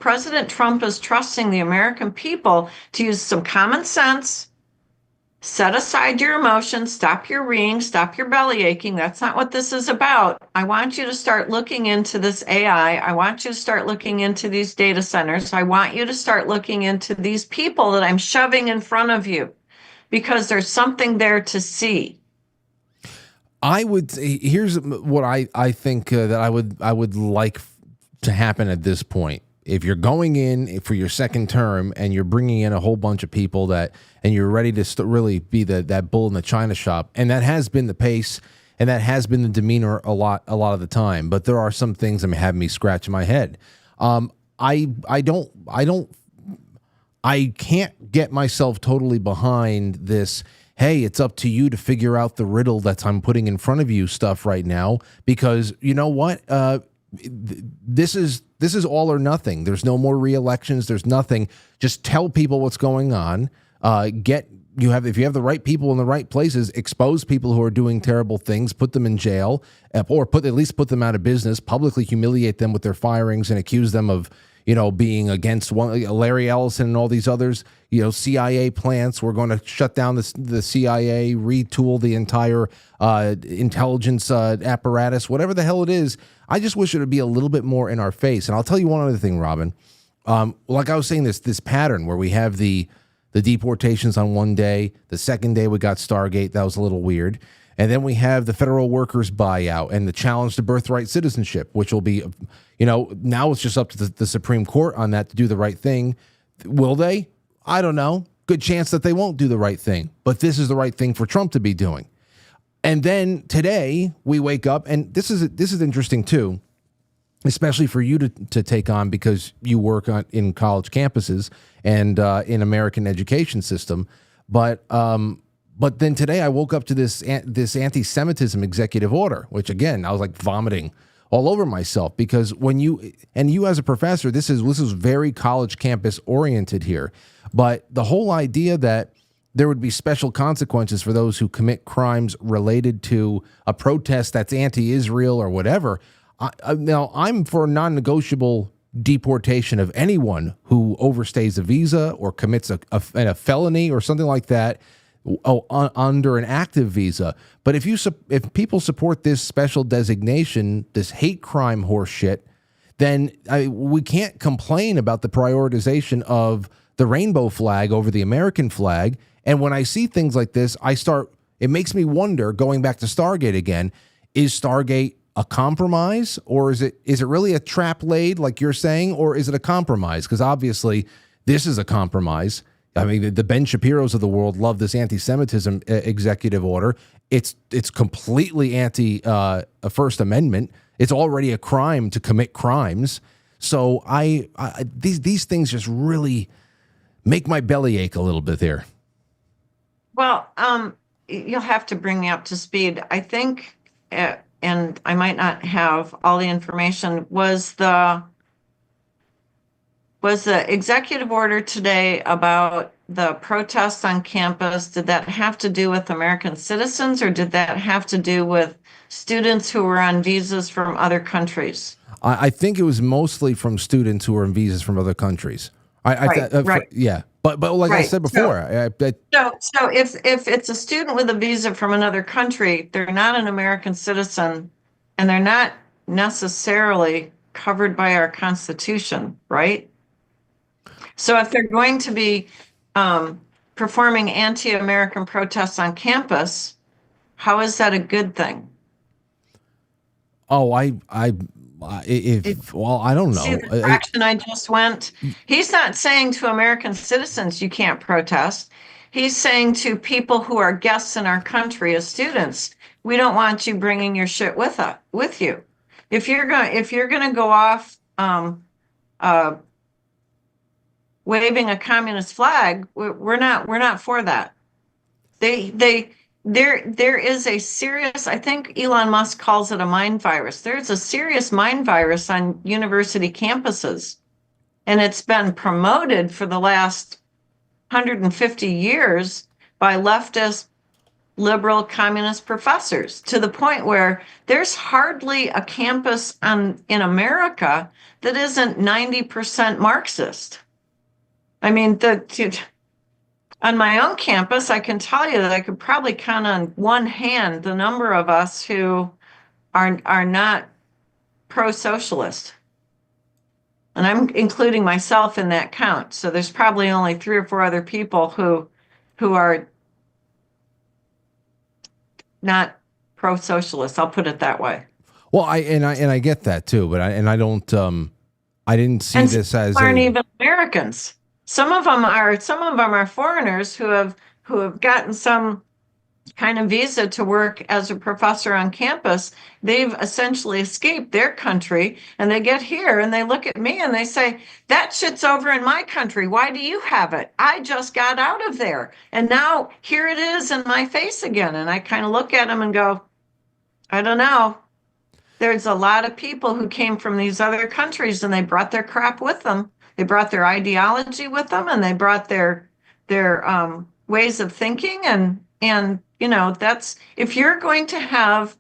[SPEAKER 5] President Trump is trusting the American people to use some common sense, set aside your emotions, stop your reeing, stop your belly aching. That's not what this is about. I want you to start looking into this AI. I want you to start looking into these data centers. I want you to start looking into these people that I'm shoving in front of you, because there's something there to see.
[SPEAKER 1] Here's what I think that I would like to happen at this point. If you're going in for your second term and you're bringing in a whole bunch of people and you're ready to really be that bull in the china shop, and that has been the pace and that has been the demeanor a lot of the time, but there are some things that have me scratching my head. I can't get myself totally behind this. Hey, it's up to you to figure out the riddle that I'm putting in front of you stuff right now, because you know what? This is all or nothing. There's no more re-elections. There's nothing. Just tell people what's going on. If you have the right people in the right places, expose people who are doing terrible things, put them in jail, or at least put them out of business, publicly humiliate them with their firings and accuse them of being against Larry Ellison and all these others, CIA plants. We're going to shut down the CIA, retool the entire intelligence apparatus, whatever the hell it is. I just wish it would be a little bit more in our face. And I'll tell you one other thing, Robin. Like I was saying, this pattern where we have the deportations on one day, the second day we got Stargate. That was a little weird. And then we have the federal workers buyout and the challenge to birthright citizenship, which will be, now it's just up to the Supreme Court on that to do the right thing. Will they? I don't know. Good chance that they won't do the right thing. But this is the right thing for Trump to be doing. And then today we wake up, and this is interesting too, especially for you to take on, because you work in college campuses and in American education system. But then today I woke up to this anti-Semitism executive order, which again, I was like vomiting all over myself, because when you as a professor, this is very college campus oriented here. But the whole idea that there would be special consequences for those who commit crimes related to a protest that's anti-Israel or whatever. Now, I'm for non-negotiable deportation of anyone who overstays a visa or commits a felony or something like that under an active visa. But if people support this special designation, this hate crime horse shit, then we can't complain about the prioritization of the rainbow flag over the American flag. And when I see things like this, it makes me wonder, going back to Stargate again, is Stargate a compromise, or is it really a trap laid like you're saying, or is it a compromise? Because obviously this is a compromise. I mean, the Ben Shapiros of the world love this anti-Semitism executive order. It's completely anti First Amendment. It's already a crime to commit crimes. So these things just really make my belly ache a little bit there.
[SPEAKER 5] Well, you'll have to bring me up to speed. I think, and I might not have all the information, was the executive order today about the protests on campus, did that have to do with American citizens, or did that have to do with students who were on visas from other countries?
[SPEAKER 1] I think it was mostly from students who were on visas from other countries.
[SPEAKER 5] Right.
[SPEAKER 1] Yeah. But like I said before,
[SPEAKER 5] so if it's a student with a visa from another country, they're not an American citizen, and they're not necessarily covered by our Constitution, right? So if they're going to be performing anti-American protests on campus, how is that a good thing?
[SPEAKER 1] Oh, I don't know.
[SPEAKER 5] See the direction I just went? He's not saying to American citizens, you can't protest. He's saying to people who are guests in our country as students, we don't want you bringing your shit with you. If you're going to go off waving a communist flag, we're not for that. There is a serious, I think Elon Musk calls it a mind virus. There's a serious mind virus on university campuses, and it's been promoted for the last 150 years by leftist, liberal, communist professors, to the point where there's hardly a campus in America that isn't 90% Marxist. I mean, on my own campus, I can tell you that I could probably count on one hand the number of us who are not pro-socialist. And I'm including myself in that count. So there's probably only 3 or 4 other people who are not pro-socialist. I'll put it that way.
[SPEAKER 1] Well, I get that too, but I didn't see this as
[SPEAKER 5] aren't even Americans. Some of them are foreigners who have gotten some kind of visa to work as a professor on campus. They've essentially escaped their country, and they get here and they look at me and they say, that shit's over in my country. Why do you have it? I just got out of there, and now here it is in my face again. And I kind of look at them and go, I don't know. There's a lot of people who came from these other countries and they brought their crap with them. They brought their ideology with them, and they brought their ways of thinking. And you know, that's, if you're going to have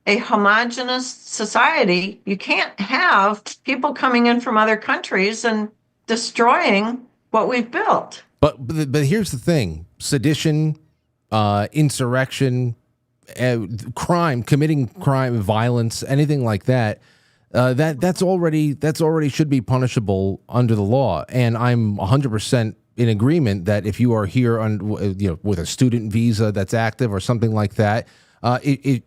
[SPEAKER 5] a homogenous society, you can't have people coming in from other countries and destroying what we've built.
[SPEAKER 1] But here's the thing: sedition, insurrection, committing crime, violence, anything like that. That's already should be punishable under the law, and I'm 100% in agreement that if you are here on with a student visa that's active or something like that,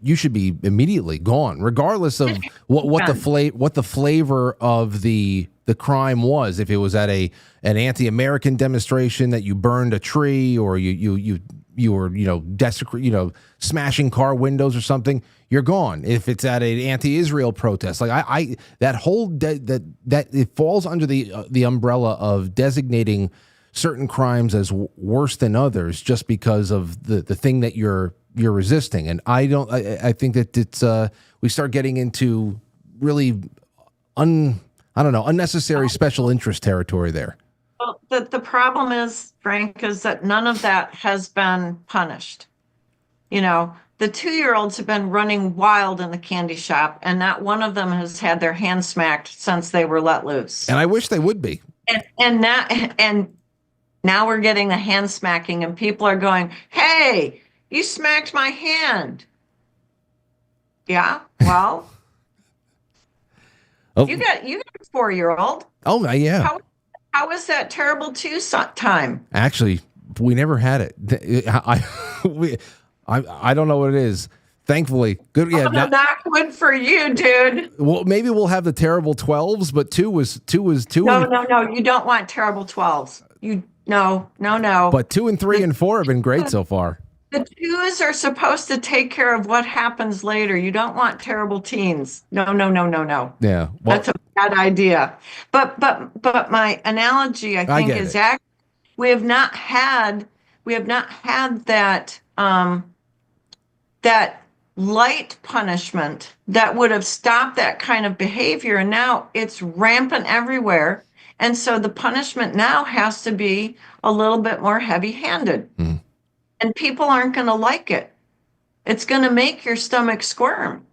[SPEAKER 1] you should be immediately gone, regardless of what the flavor of the crime was. If it was at an anti-American demonstration that you burned a tree, or you were smashing car windows or something, you're gone. If it's at an anti-Israel protest, like that whole that it falls under the umbrella of designating certain crimes as worse than others just because of the thing that you're resisting. And I think that it's we start getting into really unnecessary special interest territory there.
[SPEAKER 5] Well, the problem is, Frank, is that none of that has been punished. You know, the 2-year-olds have been running wild in the candy shop, and not one of them has had their hand smacked since they were let loose.
[SPEAKER 1] And I wish they would be.
[SPEAKER 5] And now we're getting the hand smacking, and people are going, "Hey, you smacked my hand." Yeah, well,
[SPEAKER 1] Oh,
[SPEAKER 5] you got a 4-year-old.
[SPEAKER 1] oh yeah.
[SPEAKER 5] How was that terrible time?
[SPEAKER 1] Actually, we never had it. I don't know what it is. Thankfully, good. Yeah,
[SPEAKER 5] Not good for you, dude.
[SPEAKER 1] well, maybe we'll have the terrible 12s, but two was two.
[SPEAKER 5] No. You don't want terrible 12s. No.
[SPEAKER 1] But 2 and 3 and 4 have been great so far.
[SPEAKER 5] The 2s are supposed to take care of what happens later. You don't want terrible teens. No.
[SPEAKER 1] Yeah, well,
[SPEAKER 5] That's a bad idea. But my analogy, I think, is accurate. We have not had that that light punishment that would have stopped that kind of behavior, and now it's rampant everywhere. And so the punishment now has to be a little bit more heavy-handed. And people aren't going to like it. It's going to make your stomach squirm.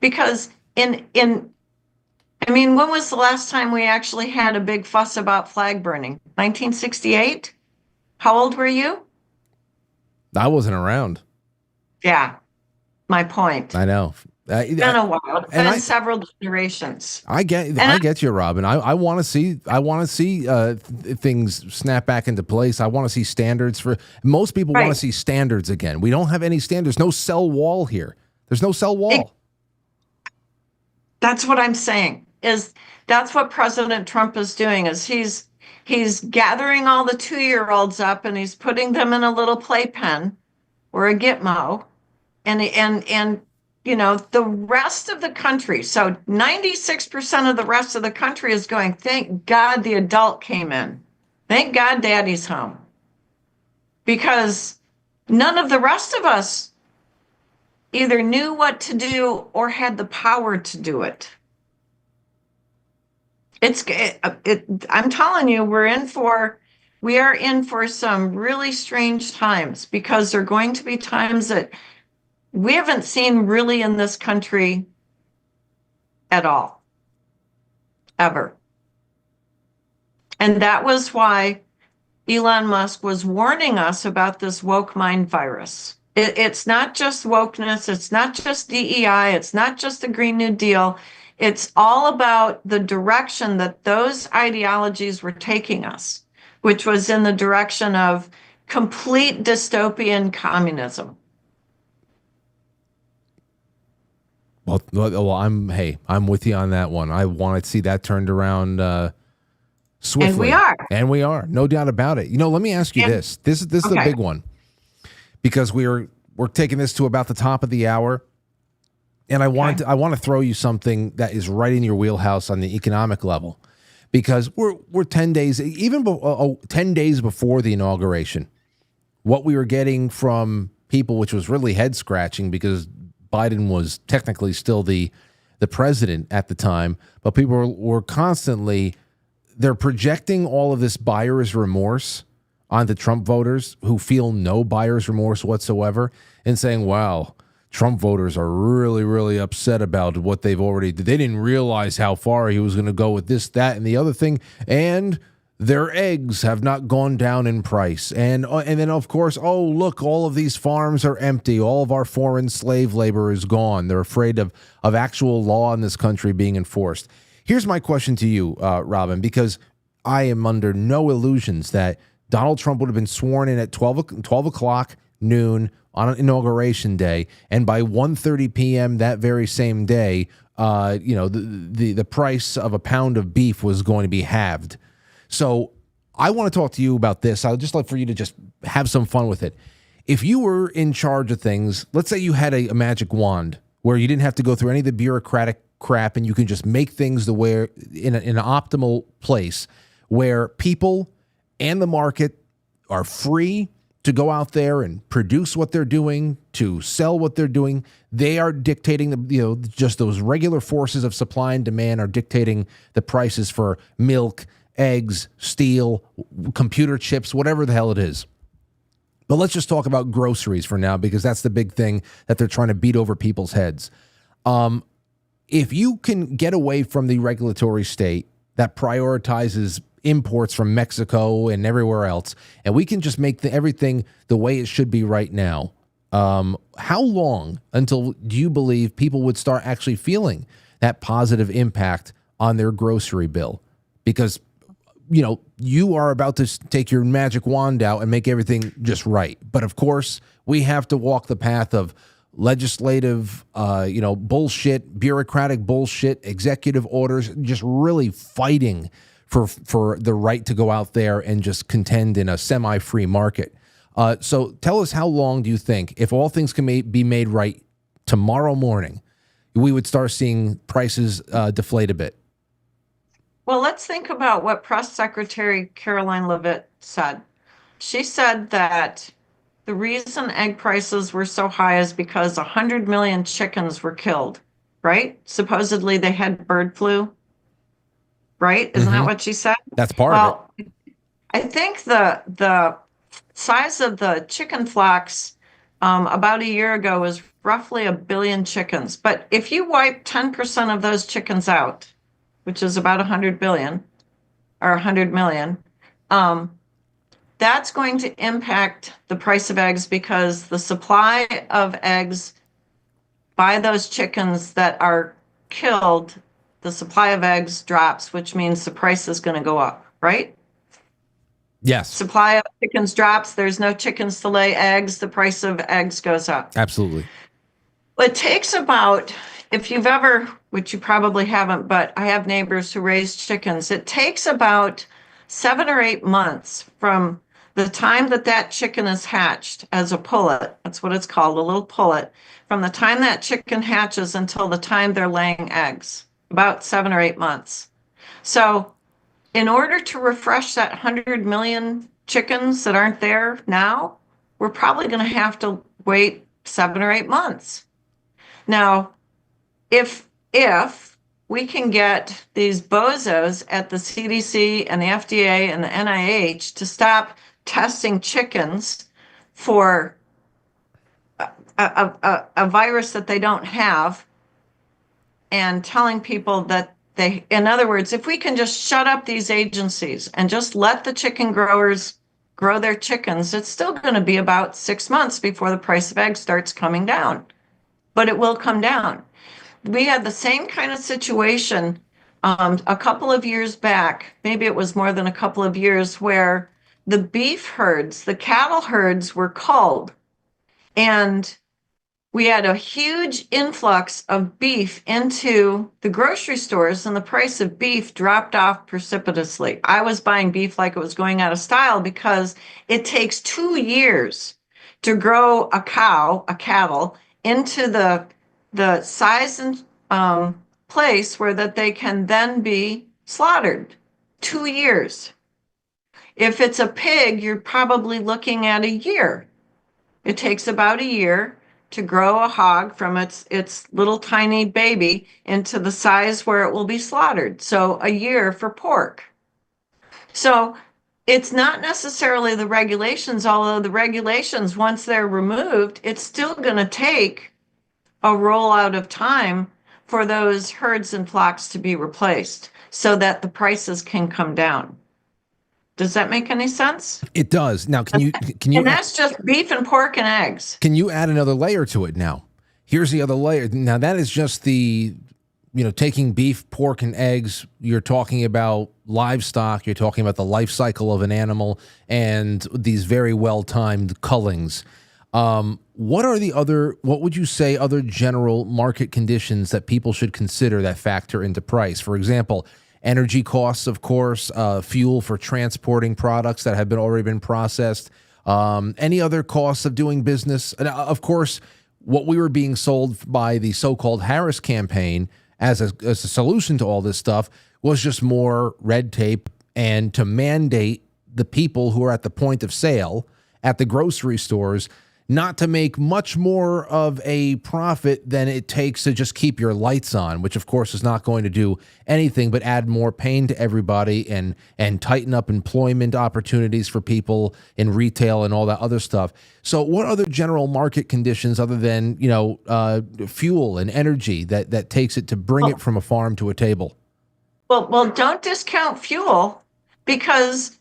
[SPEAKER 5] Because when was the last time we actually had a big fuss about flag burning? 1968? How old were you?
[SPEAKER 1] I wasn't around.
[SPEAKER 5] Yeah, my point.
[SPEAKER 1] I know.
[SPEAKER 5] It's been a while. It's been several generations.
[SPEAKER 1] I get you, Robin. I want to see things snap back into place. I want to see standards for most people. Want to see standards again. We don't have any standards. No cell wall here. There's no cell wall.
[SPEAKER 5] That's what I'm saying. That's what President Trump is doing. Is he's gathering all the 2-year-olds up and he's putting them in a little playpen or a gitmo, and the rest of the country. So 96% of the rest of the country is going, thank God the adult came in. Thank God daddy's home. Because none of the rest of us either knew what to do or had the power to do it. I'm telling you, we are in for some really strange times, because there are going to be times that we haven't seen really in this country at all, ever. And that was why Elon Musk was warning us about this woke mind virus. It's not just wokeness. It's not just DEI. It's not just the Green New Deal. It's all about the direction that those ideologies were taking us, which was in the direction of complete dystopian communism.
[SPEAKER 1] Well, I'm with you on that one. I want to see that turned around swiftly. And we are, no doubt about it. Let me ask you this. This is the big one, because we're taking this to about the top of the hour, and I want to throw you something that is right in your wheelhouse on the economic level, because we're 10 days, 10 days before the inauguration. What we were getting from people, which was really head scratching, because Biden was technically still the president at the time, but people were constantly, they're projecting all of this buyer's remorse onto Trump voters who feel no buyer's remorse whatsoever, and saying, wow, Trump voters are really, really upset about what they've already did. They didn't realize how far he was going to go with this, that, and the other thing, and their eggs have not gone down in price. And then, of course, oh, look, all of these farms are empty. All of our foreign slave labor is gone. They're afraid of actual law in this country being enforced. Here's my question to you, Robin, because I am under no illusions that Donald Trump would have been sworn in at 12 o'clock noon on inauguration day, and by 1:30 p.m. that very same day, the price of a pound of beef was going to be halved. So I want to talk to you about this. I would just like for you to just have some fun with it. If you were in charge of things, let's say you had a magic wand where you didn't have to go through any of the bureaucratic crap, and you can just make things the way in an optimal place where people and the market are free to go out there and produce what they're doing, to sell what they're doing. They are dictating just those regular forces of supply and demand are dictating the prices for milk, eggs, steel, computer chips, whatever the hell it is. But let's just talk about groceries for now, because that's the big thing that they're trying to beat over people's heads. If you can get away from the regulatory state that prioritizes imports from Mexico and everywhere else, and we can just make everything the way it should be right now, how long until do you believe people would start actually feeling that positive impact on their grocery bill? Because, you know, you are about to take your magic wand out and make everything just right. But of course, we have to walk the path of legislative, bullshit, bureaucratic bullshit, executive orders, just really fighting for the right to go out there and just contend in a semi-free market. So tell us, how long do you think, if all things can be made right tomorrow morning, we would start seeing prices deflate a bit?
[SPEAKER 5] Well, let's think about what Press Secretary Caroline Leavitt said. She said that the reason egg prices were so high is because 100 million chickens were killed, right? Supposedly they had bird flu, right? Isn't that what she said?
[SPEAKER 1] That's part of it.
[SPEAKER 5] I think the size of the chicken flocks about a year ago was roughly 1 billion chickens. But if you wipe 10% of those chickens out, which is about 100 billion or 100 million, that's going to impact the price of eggs, because the supply of eggs by those chickens that are killed, the supply of eggs drops, which means the price is going to go up, right?
[SPEAKER 1] Yes.
[SPEAKER 5] Supply of chickens drops. There's no chickens to lay eggs. The price of eggs goes up.
[SPEAKER 1] Absolutely.
[SPEAKER 5] It takes about, if you've ever, which you probably haven't, but I have neighbors who raise chickens. It takes about 7 or 8 months from the time that chicken is hatched as a pullet. That's what it's called, a little pullet. From the time that chicken hatches until the time they're laying eggs, about 7 or 8 months. So in order to refresh that 100 million chickens that aren't there now, we're probably going to have to wait 7 or 8 months. Now, if we can get these bozos at the CDC and the FDA and the NIH to stop testing chickens for a virus that they don't have, and telling people that in other words, if we can just shut up these agencies and just let the chicken growers grow their chickens, it's still going to be about 6 months before the price of eggs starts coming down. But it will come down. We had the same kind of situation a couple of years back, maybe it was more than a couple of years, where the beef herds, the cattle herds were culled. And we had a huge influx of beef into the grocery stores, and the price of beef dropped off precipitously. I was buying beef like it was going out of style, because it takes 2 years to grow a cattle, into the size and place where that they can then be slaughtered. 2 years. If it's a pig, you're probably looking at a year. It takes about a year to grow a hog from its little tiny baby into the size where it will be slaughtered. So a year for pork. So it's not necessarily the regulations, although the regulations, once they're removed, it's still going to take a rollout of time for those herds and flocks to be replaced so that the prices can come down. Does that make any sense?
[SPEAKER 1] It does. Now, can you?
[SPEAKER 5] And that's just beef and pork and eggs.
[SPEAKER 1] Can you add another layer to it now? Here's the other layer. Now, that is just the, taking beef, pork, and eggs. You're talking about livestock. You're talking about the life cycle of an animal and these very well-timed cullings. What would you say other general market conditions that people should consider that factor into price? For example, energy costs, of course, fuel for transporting products that have already been processed, any other costs of doing business. And of course, what we were being sold by the so-called Harris campaign as a solution to all this stuff was just more red tape and to mandate the people who are at the point of sale at the grocery stores not to make much more of a profit than it takes to just keep your lights on, which of course is not going to do anything but add more pain to everybody and tighten up employment opportunities for people in retail and all that other stuff. So what other general market conditions other than, fuel and energy that takes it to bring it from a farm to a table?
[SPEAKER 5] Well, don't discount fuel, because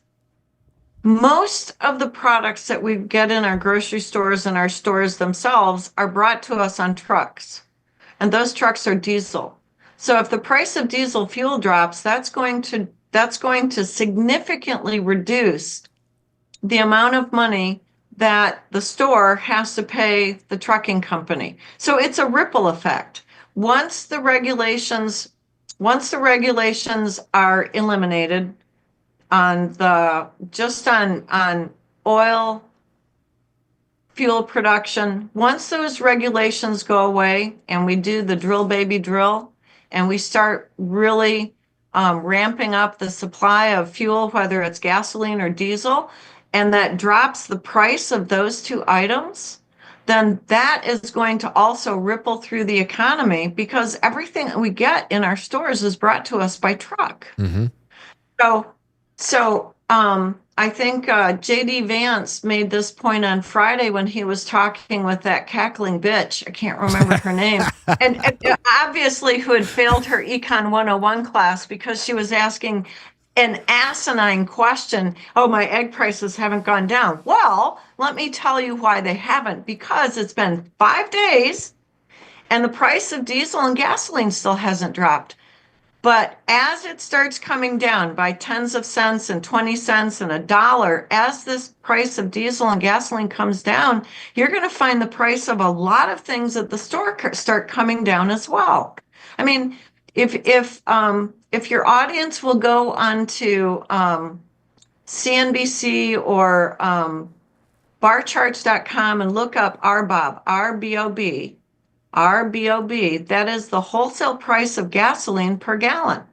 [SPEAKER 5] most of the products that we get in our grocery stores and our stores themselves are brought to us on trucks, and those trucks are diesel. So if the price of diesel fuel drops, that's going to significantly reduce the amount of money that the store has to pay the trucking company. So it's a ripple effect. Once the regulations are eliminated on oil fuel production, once those regulations go away and we do the drill baby drill and we start really ramping up the supply of fuel, whether it's gasoline or diesel, and that drops the price of those two items, then that is going to also ripple through the economy, because everything that we get in our stores is brought to us by truck.
[SPEAKER 1] Mm-hmm.
[SPEAKER 5] So I think J.D. Vance made this point on Friday when he was talking with that cackling bitch. I can't remember her name. And obviously who had failed her Econ 101 class because she was asking an asinine question. Oh, my egg prices haven't gone down. Well, let me tell you why they haven't. Because it's been 5 days and the price of diesel and gasoline still hasn't dropped. But as it starts coming down by tens of cents and 20 cents and $1, as this price of diesel and gasoline comes down, you're going to find the price of a lot of things at the store start coming down as well. I mean, if your audience will go onto CNBC or barcharts.com and look up RBOB, RBOB, RBOB, that is the wholesale price of gasoline per gallon.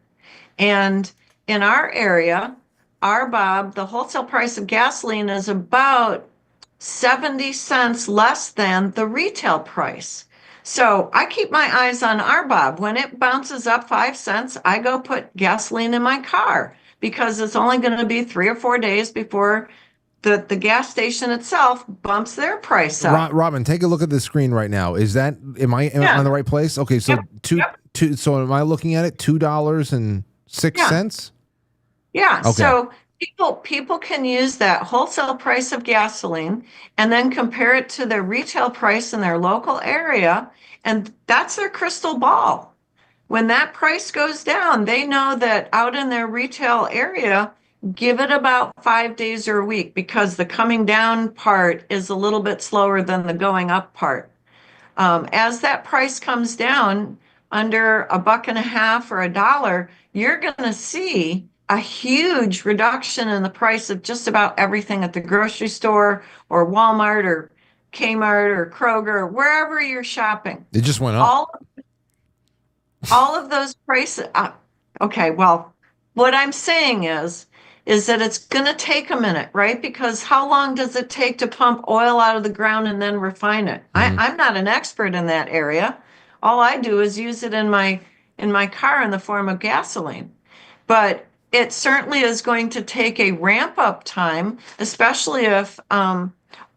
[SPEAKER 5] And in our area, RBOB, the wholesale price of gasoline is about 70 cents less than the retail price. So I keep my eyes on RBOB. When it bounces up 5 cents, I go put gasoline in my car, because it's only going to be 3 or 4 days before the gas station itself bumps their price up.
[SPEAKER 1] Robin, take a look at the screen right now. Am I on the right place? Okay, so so am I looking at it? $2.06?
[SPEAKER 5] Yeah.
[SPEAKER 1] Okay.
[SPEAKER 5] So people can use that wholesale price of gasoline and then compare it to their retail price in their local area, and that's their crystal ball. When that price goes down, they know that out in their retail area, give it about 5 days or a week, because the coming down part is a little bit slower than the going up part. As that price comes down under $1.50 or $1, you're going to see a huge reduction in the price of just about everything at the grocery store or Walmart or Kmart or Kroger or wherever you're shopping.
[SPEAKER 1] It just went up.
[SPEAKER 5] All of those prices. Okay, well, what I'm saying is that it's going to take a minute, right? Because how long does it take to pump oil out of the ground and then refine it? Mm-hmm. I'm not an expert in that area. All I do is use it in my car in the form of gasoline. But it certainly is going to take a ramp up time, especially if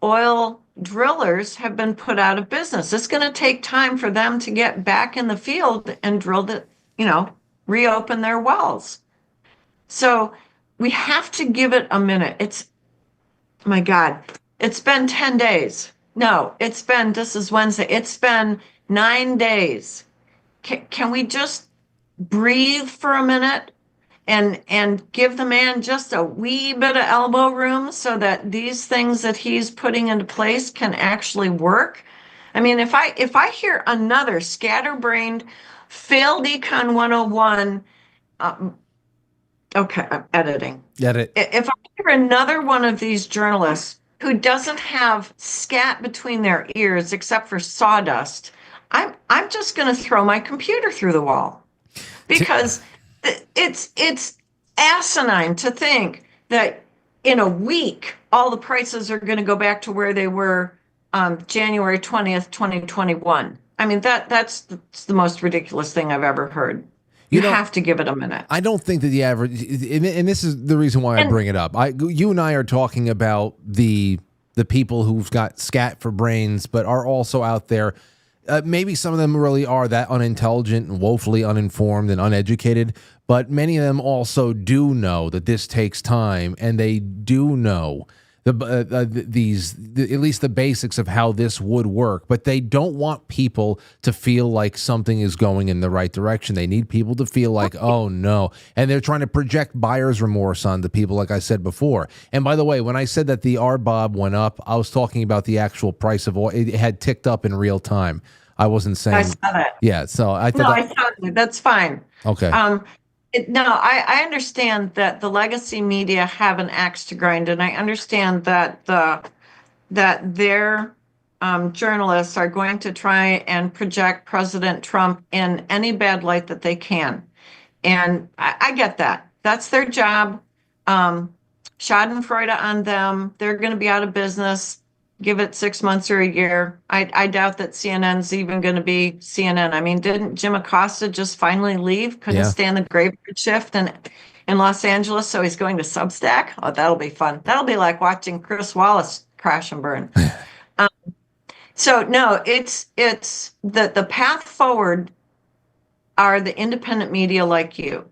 [SPEAKER 5] oil drillers have been put out of business. It's going to take time for them to get back in the field and reopen their wells. So we have to give it a minute. My God, it's been 10 days. No, this is Wednesday. It's been 9 days. Can we just breathe for a minute and give the man just a wee bit of elbow room so that these things that he's putting into place can actually work? I mean, if I hear another scatterbrained, failed Econ 101, okay, I'm editing.
[SPEAKER 1] Edit.
[SPEAKER 5] If I hear another one of these journalists who doesn't have scat between their ears except for sawdust, I'm just going to throw my computer through the wall, because it's asinine to think that in a week all the prices are going to go back to where they were January 20th, 2021. I mean, that's the most ridiculous thing I've ever heard. You have to give it a minute.
[SPEAKER 1] I don't think that the average, and this is the reason why I bring it up. You and I are talking about the people who've got scat for brains, but are also out there. Maybe some of them really are that unintelligent and woefully uninformed and uneducated, but many of them also do know that this takes time, and they do know at least the basics of how this would work, but they don't want people to feel like something is going in the right direction. They need people to feel like, oh no, and they're trying to project buyer's remorse on the people, like I said before. And by the way, when I said that the RBOB went up, I was talking about the actual price of oil. It had ticked up in real time. I wasn't saying. I
[SPEAKER 5] saw that.
[SPEAKER 1] Yeah, so I thought.
[SPEAKER 5] No, I saw that. That's fine.
[SPEAKER 1] Okay.
[SPEAKER 5] I understand that the legacy media have an axe to grind, and I understand that their journalists are going to try and project President Trump in any bad light that they can, and I get that. That's their job. Schadenfreude on them. They're going to be out of business. Give it 6 months or a year. I doubt that CNN's even going to be CNN. I mean, didn't Jim Acosta just finally leave? Couldn't stand the graveyard shift in Los Angeles, so he's going to Substack? Oh, that'll be fun. That'll be like watching Chris Wallace crash and burn. So no, it's the path forward are the independent media like you.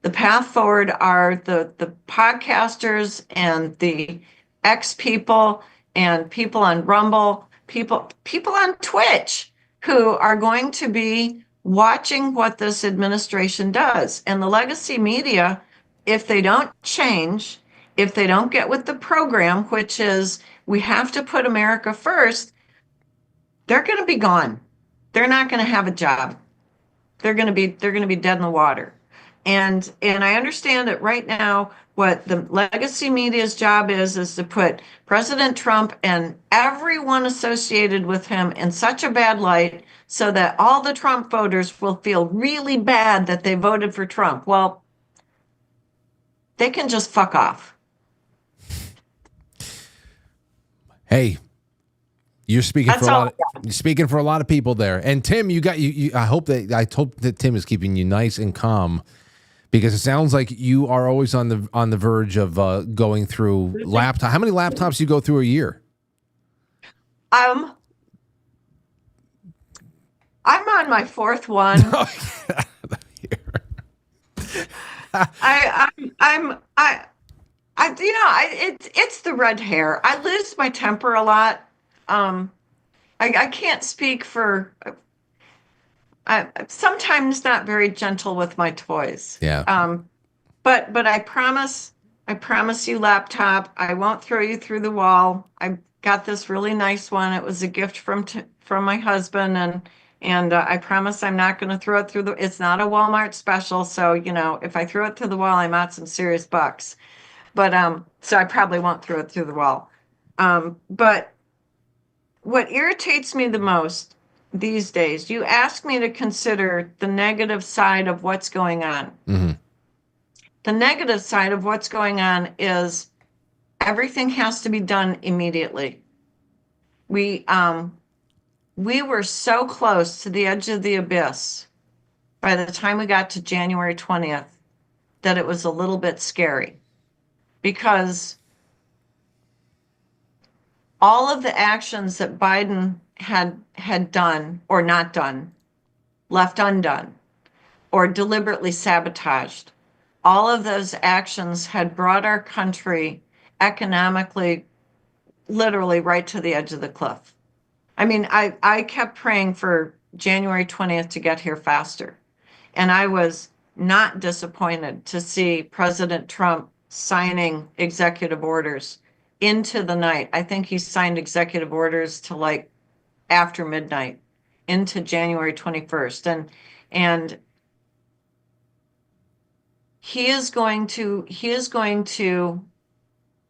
[SPEAKER 5] The path forward are the podcasters and the X people and people on Rumble, people on Twitch who are going to be watching what this administration does. And the legacy media, if they don't change, if they don't get with the program, which is we have to put America first, they're going to be gone. They're not going to have a job. They're going to be dead in the water. And I understand that right now, what the legacy media's job is to put President Trump and everyone associated with him in such a bad light so that all the Trump voters will feel really bad that they voted for Trump. Well, they can just fuck off.
[SPEAKER 1] Hey, you're speaking for a lot. You're speaking for a lot of people there. And Tim, I hope that Tim is keeping you nice and calm, because it sounds like you are always on the verge of going through laptop. How many laptops do you go through a year?
[SPEAKER 5] I'm on my fourth one. It's the red hair. I lose my temper a lot. I can't speak for. I'm sometimes not very gentle with my toys.
[SPEAKER 1] Yeah.
[SPEAKER 5] But I promise you, laptop, I won't throw you through the wall. I got this really nice one. It was a gift from my husband, and I promise I'm not going to throw it through the. It's not a Walmart special, so if I throw it through the wall, I'm out some serious bucks. But so I probably won't throw it through the wall. But what irritates me the most these days, you ask me to consider the negative side of what's going on.
[SPEAKER 1] Mm-hmm.
[SPEAKER 5] The negative side of what's going on is everything has to be done immediately. We were so close to the edge of the abyss by the time we got to January 20th that it was a little bit scary, because all of the actions that Biden had done or not done, left undone, or deliberately sabotaged, all of those actions had brought our country economically, literally right to the edge of the cliff. I mean, I kept praying for January 20th to get here faster. And I was not disappointed to see President Trump signing executive orders into the night. I think he signed executive orders to like after midnight into January 21st. And he is going to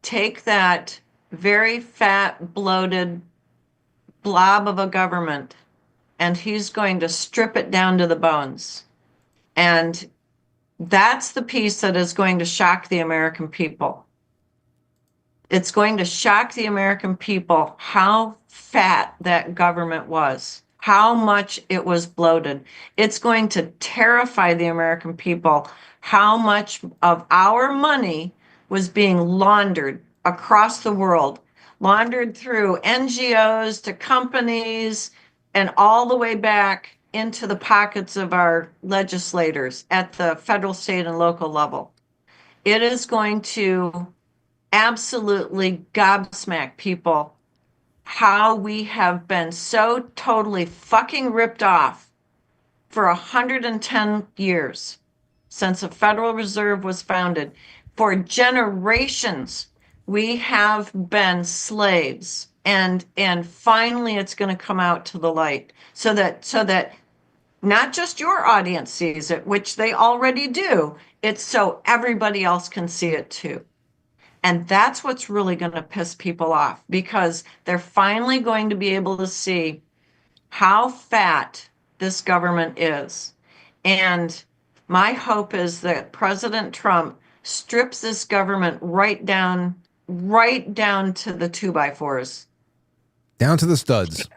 [SPEAKER 5] take that very fat, bloated blob of a government, and he's going to strip it down to the bones. And that's the piece that is going to shock the American people. It's going to shock the American people how fat that government was, how much it was bloated. It's going to terrify the American people how much of our money was being laundered across the world, laundered through NGOs to companies and all the way back into the pockets of our legislators at the federal, state, and local level. It is going to absolutely gobsmack people how we have been so totally fucking ripped off for 110 years since the Federal Reserve was founded. For generations, we have been slaves, and finally it's going to come out to the light so that not just your audience sees it, which they already do, it's so everybody else can see it too. And that's what's really going to piss people off, because they're finally going to be able to see how fat this government is. And my hope is that President Trump strips this government right down to the 2x4s.
[SPEAKER 1] Down to the studs.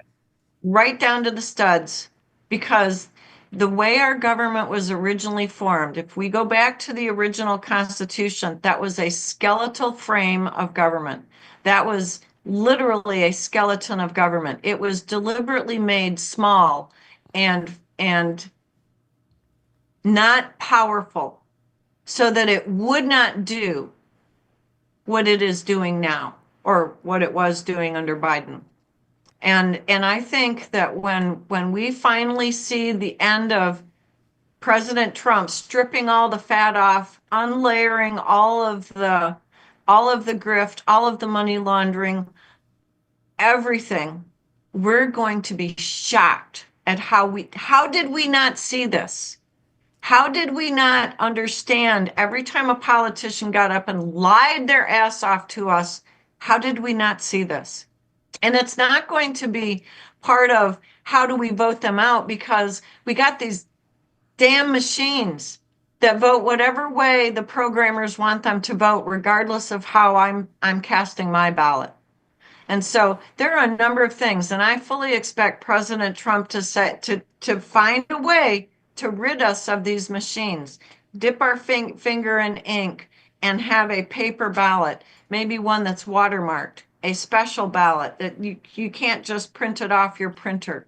[SPEAKER 5] Right down to the studs, because the way our government was originally formed, if we go back to the original Constitution, that was a skeletal frame of government. That was literally a skeleton of government. It was deliberately made small and not powerful so that it would not do what it is doing now, or what it was doing under Biden. And I think that when we finally see the end of President Trump stripping all the fat off, unlayering all of the grift, all of the money laundering, everything, we're going to be shocked at how did we not see this? How did we not understand every time a politician got up and lied their ass off to us? How did we not see this? And it's not going to be part of how do we vote them out, because we got these damn machines that vote whatever way the programmers want them to vote, regardless of how I'm casting my ballot. And so there are a number of things, and I fully expect President Trump to find a way to rid us of these machines, dip our finger in ink, and have a paper ballot, maybe one that's watermarked, a special ballot that you can't just print it off your printer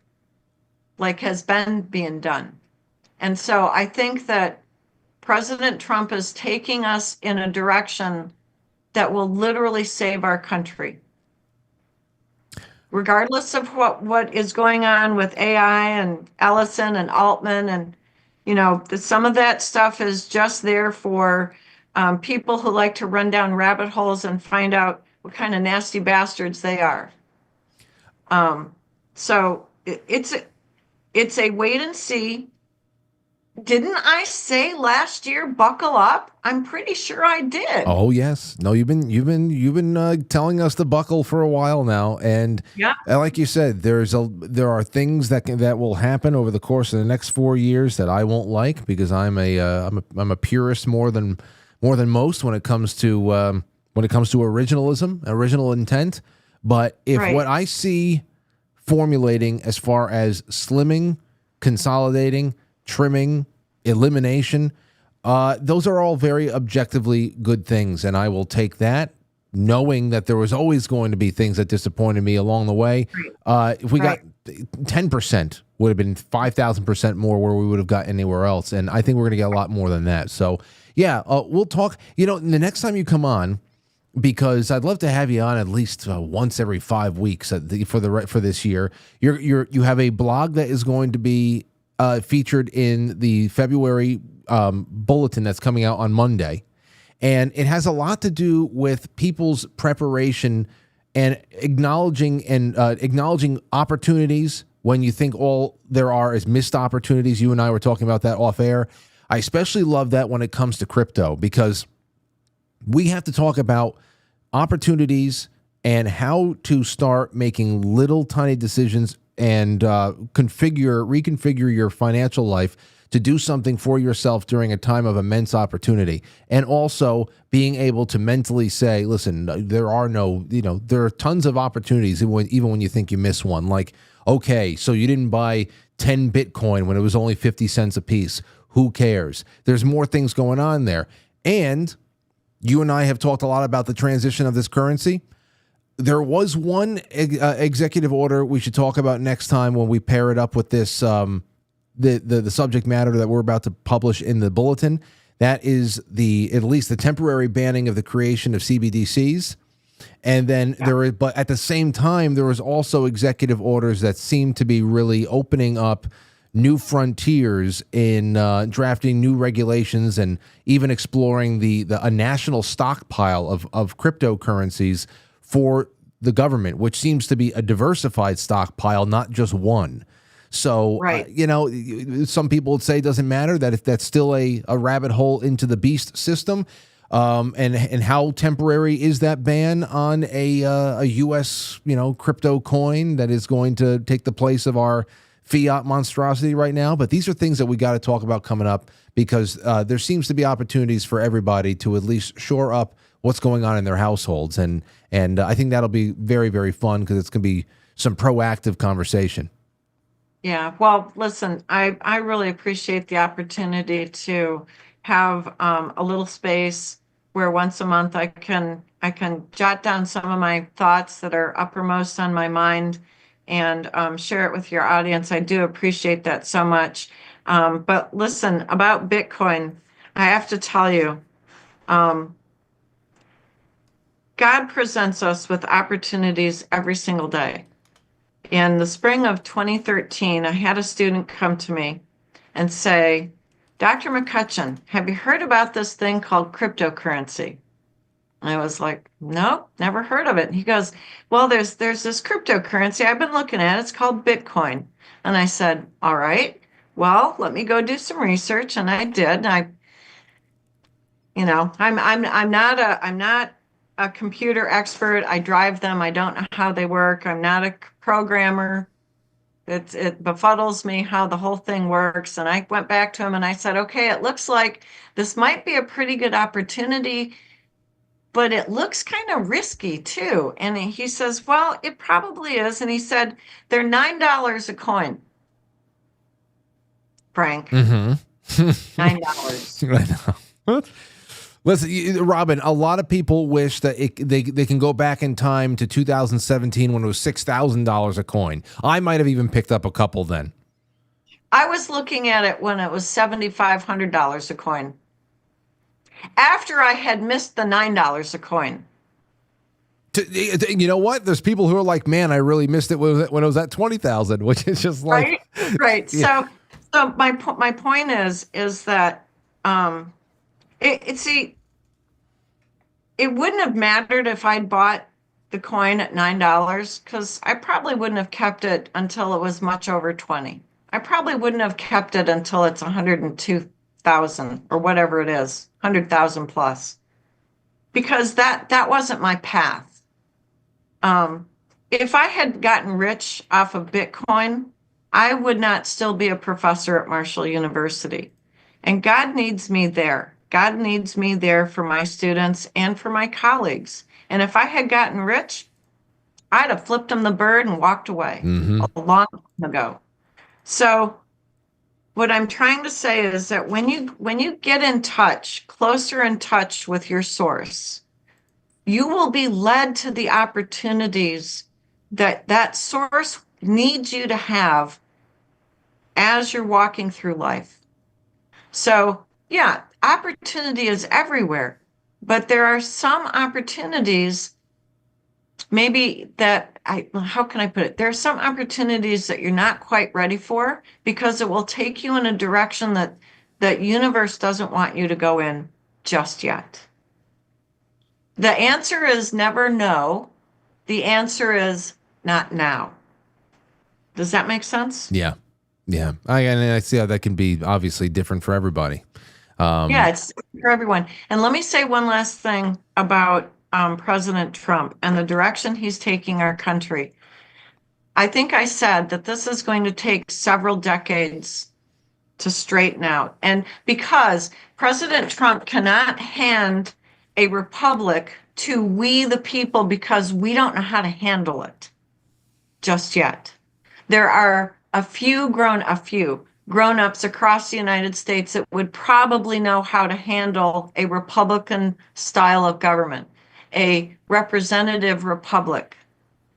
[SPEAKER 5] like has been being done. And so I think that President Trump is taking us in a direction that will literally save our country. Regardless of what is going on with AI and Ellison and Altman, and some of that stuff is just there for people who like to run down rabbit holes and find out what kind of nasty bastards they are. So it's a wait and see. Didn't I say last year, buckle up? I'm pretty sure I did.
[SPEAKER 1] Oh yes, no, you've been telling us to buckle for a while now, and
[SPEAKER 5] yeah,
[SPEAKER 1] like you said, there are things that will happen over the course of the next 4 years that I won't like, because I'm a purist more than most when it comes to originalism, original intent. But if what I see formulating as far as slimming, consolidating, trimming, elimination, those are all very objectively good things, and I will take that, knowing that there was always going to be things that disappointed me along the way. If we got 10%, would have been 5,000% more where we would have got anywhere else, and I think we're going to get a lot more than that. So yeah, we'll talk. The next time you come on, because I'd love to have you on at least once every 5 weeks for this year. You have a blog that is going to be featured in the February bulletin that's coming out on Monday, and it has a lot to do with people's preparation and acknowledging opportunities when you think all there are is missed opportunities. You and I were talking about that off air. I especially love that when it comes to crypto, because we have to talk about opportunities and how to start making little tiny decisions and reconfigure your financial life to do something for yourself during a time of immense opportunity. And also being able to mentally say, listen, there are tons of opportunities, even when you think you miss one. Like, okay, so you didn't buy 10 Bitcoin when it was only 50 cents a piece. Who cares? There's more things going on there. And you and I have talked a lot about the transition of this currency. There was one executive order we should talk about next time when we pair it up with this, the subject matter that we're about to publish in the bulletin. That is at least the temporary banning of the creation of CBDCs. And then but at the same time, there was also executive orders that seem to be really opening up new frontiers in drafting new regulations and even exploring a national stockpile of cryptocurrencies for the government, which seems to be a diversified stockpile, not just one. So, some people would say it doesn't matter, that if that's still a rabbit hole into the beast system. And how temporary is that ban on a U.S. Crypto coin that is going to take the place of our fiat monstrosity right now? But these are things that we got to talk about coming up, because there seems to be opportunities for everybody to at least shore up what's going on in their households, and I think that'll be very, very fun, because it's going to be some proactive conversation.
[SPEAKER 5] Yeah, well, listen, I really appreciate the opportunity to have a little space where once a month I can jot down some of my thoughts that are uppermost on my mind and share it with your audience. I do appreciate that so much. But listen, about Bitcoin, I have to tell you, God presents us with opportunities every single day. In the spring of 2013, I had a student come to me and say, Dr. McCutcheon, have you heard about this thing called cryptocurrency? I was like, nope, never heard of it. And he goes, well, there's this cryptocurrency I've been looking at. It's called Bitcoin. And I said, all right, well, let me go do some research. And I did. I'm not a computer expert. I drive them. I don't know how they work. I'm not a programmer. It befuddles me how the whole thing works. And I went back to him and I said, okay, it looks like this might be a pretty good opportunity, but it looks kind of risky too. And he says, well, it probably is. And he said, they're $9 a coin. Frank.
[SPEAKER 1] Mm-hmm.
[SPEAKER 5] $9.
[SPEAKER 1] I know. Listen, Robin, a lot of people wish that they can go back in time to 2017 when it was $6,000 a coin. I might have even picked up a couple then.
[SPEAKER 5] I was looking at it when it was $7,500 a coin. After I had missed the $9 a coin.
[SPEAKER 1] You know what? There's people who are like, man, I really missed it when it was at 20,000, which is just like...
[SPEAKER 5] Right.
[SPEAKER 1] Yeah.
[SPEAKER 5] So my point is that... It wouldn't have mattered if I'd bought the coin at $9, because I probably wouldn't have kept it until it was much over 20. I probably wouldn't have kept it until it's 102,000 or whatever it is, 100,000 plus, because that wasn't my path. If I had gotten rich off of Bitcoin, I would not still be a professor at Marshall University. And God needs me there. God needs me there for my students and for my colleagues. And if I had gotten rich, I'd have flipped them the bird and walked away a long time ago. So what I'm trying to say is that when you get in touch, closer in touch with your source, you will be led to the opportunities that source needs you to have as you're walking through life. So, yeah, opportunity is everywhere, but there are some opportunities maybe how can I put it? There are some opportunities that you're not quite ready for, because it will take you in a direction that universe doesn't want you to go in just yet. The answer is never no. The answer is not now. Does that make sense?
[SPEAKER 1] Yeah. I see how that can be obviously different for everybody.
[SPEAKER 5] Yeah, it's for everyone. And let me say one last thing about President Trump and the direction he's taking our country. I think I said that this is going to take several decades to straighten out. And because President Trump cannot hand a republic to we the people because we don't know how to handle it just yet. There are a few grown-ups across the United States that would probably know how to handle a Republican style of government. A representative republic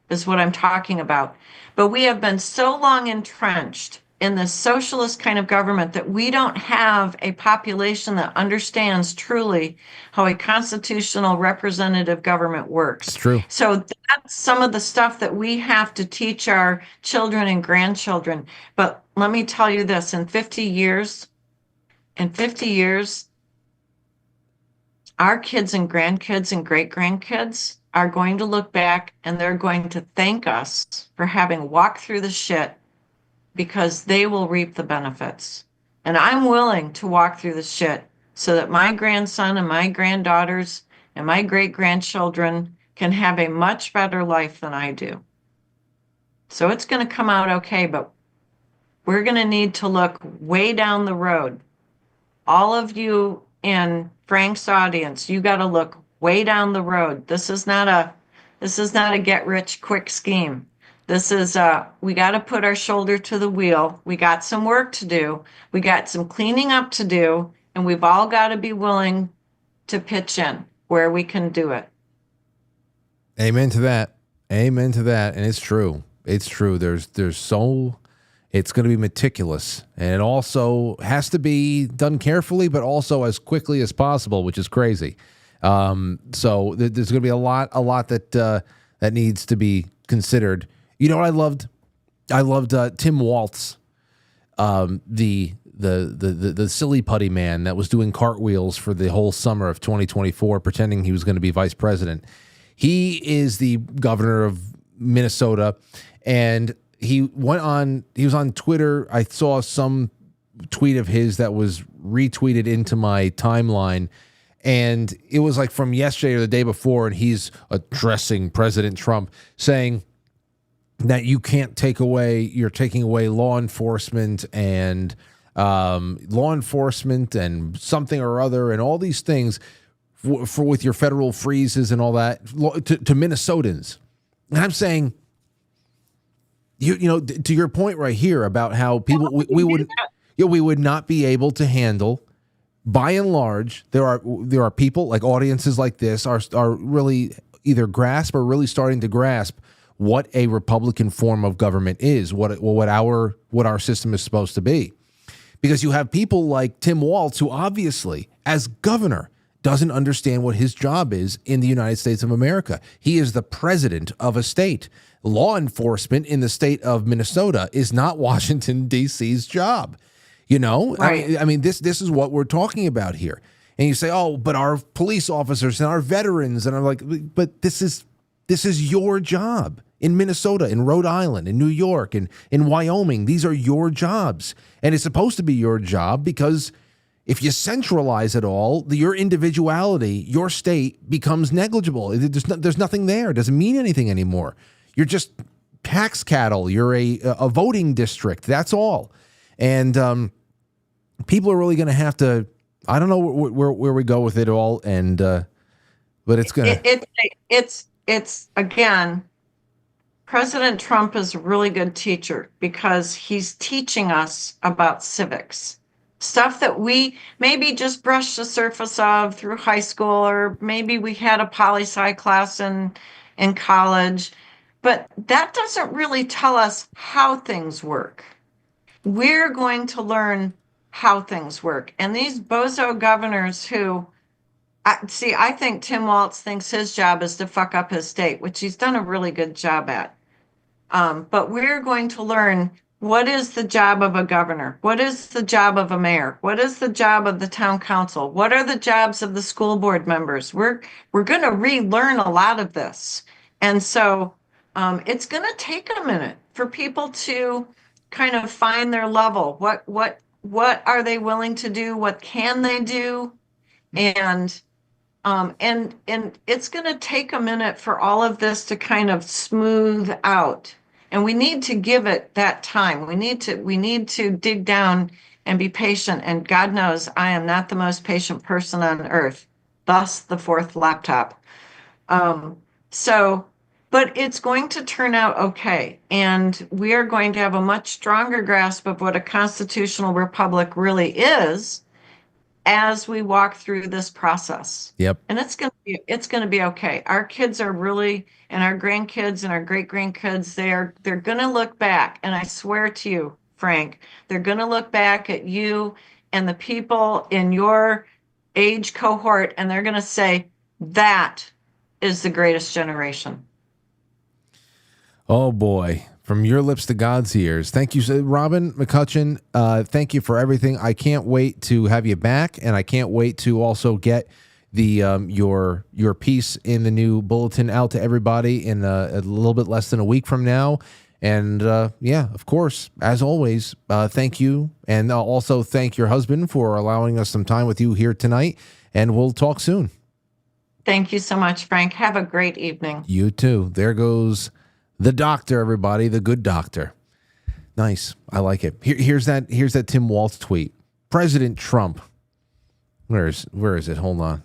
[SPEAKER 5] is what I'm talking about. But we have been so long entrenched in this socialist kind of government that we don't have a population that understands truly how a constitutional representative government works.
[SPEAKER 1] It's true.
[SPEAKER 5] So that's some of the stuff that we have to teach our children and grandchildren. But let me tell you this, in 50 years, our kids and grandkids and great grandkids are going to look back and they're going to thank us for having walked through the shit because they will reap the benefits. And I'm willing to walk through the shit so that my grandson and my granddaughters and my great grandchildren can have a much better life than I do. So it's going to come out okay, but we're going to need to look way down the road. All of you in Frank's audience, you got to look way down the road. This is not a get rich quick scheme. This is we got to put our shoulder to the wheel. We got some work to do. We got some cleaning up to do, and we've all got to be willing to pitch in where we can do it.
[SPEAKER 1] Amen to that. Amen to that. And it's true. It's true. It's going to be meticulous, and it also has to be done carefully, but also as quickly as possible, which is crazy. So there's going to be a lot that needs to be considered. You know what I loved? I loved Tim Waltz, the silly putty man that was doing cartwheels for the whole summer of 2024, pretending he was going to be vice president. He is the governor of Minnesota, and he was on Twitter. I saw some tweet of his that was retweeted into my timeline, and it was like from yesterday or the day before, and he's addressing President Trump, saying that you're taking away law enforcement and something or other and all these things for with your federal freezes and all that to Minnesotans. And I'm saying, you know, to your point right here about how people we would not be able to handle. By and large, there are people like audiences like this are really either grasp or really starting to grasp what a Republican form of government is, what our system is supposed to be. Because you have people like Tim Waltz, who obviously, as governor, doesn't understand what his job is in the United States of America. He is the president of a state. Law enforcement in the state of Minnesota is not Washington, D.C.'s job. You know,
[SPEAKER 5] right.
[SPEAKER 1] I mean, this is what we're talking about here. And you say, oh, but our police officers and our veterans, and I'm like, but this is your job in Minnesota, in Rhode Island, in New York, and in Wyoming. These are your jobs, and it's supposed to be your job because if you centralize it all, your individuality, your state becomes negligible. There's nothing there. It doesn't mean anything anymore. You're just tax cattle. You're a voting district. That's all. And people are really going to have to. I don't know where we go with it all, and but it's going to.
[SPEAKER 5] It's again. President Trump is a really good teacher because he's teaching us about civics, stuff that we maybe just brushed the surface of through high school, or maybe we had a poli-sci class in college, but that doesn't really tell us how things work. We're going to learn how things work. And these bozo governors who, I think Tim Waltz thinks his job is to fuck up his state, which he's done a really good job at. But we're going to learn what is the job of a governor? What is the job of a mayor? What is the job of the town council? What are the jobs of the school board members? We're going to relearn a lot of this. And so it's going to take a minute for people to kind of find their level. What are they willing to do? What can they do? And it's going to take a minute for all of this to kind of smooth out. And we need to give it that time. We need to dig down and be patient. And God knows I am not the most patient person on earth, thus the fourth laptop. So, but it's going to turn out okay. And we are going to have a much stronger grasp of what a constitutional republic really is as we walk through this process.
[SPEAKER 1] Yep.
[SPEAKER 5] And it's going to be okay. Our kids are really, and our grandkids and our great grandkids, they're going to look back, and I swear to you, Frank, they're going to look back at you and the people in your age cohort, and they're going to say, that is the greatest generation.
[SPEAKER 1] Oh boy. From your lips to God's ears. Thank you, Robin McCutcheon. Thank you for everything. I can't wait to have you back, and I can't wait to also get the your piece in the new bulletin out to everybody in a little bit less than a week from now. And yeah, of course, as always, thank you, and I'll also thank your husband for allowing us some time with you here tonight. And we'll talk soon.
[SPEAKER 5] Thank you so much, Frank. Have a great evening.
[SPEAKER 1] You too. There goes the doctor, everybody, the good doctor. Nice. I like it. Here's that Tim Walz tweet. President Trump. Where is it? Hold on.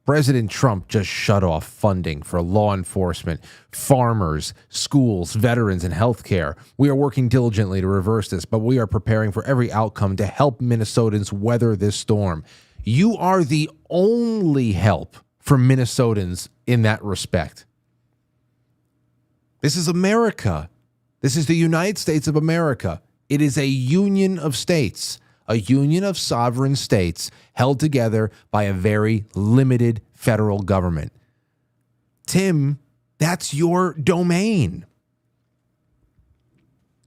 [SPEAKER 1] President Trump just shut off funding for law enforcement, farmers, schools, veterans, and healthcare. We are working diligently to reverse this, but we are preparing for every outcome to help Minnesotans weather this storm. You are the only help for Minnesotans in that respect. This is America. This is the United States of America. It is a union of states, a union of sovereign states held together by a very limited federal government. Tim, that's your domain.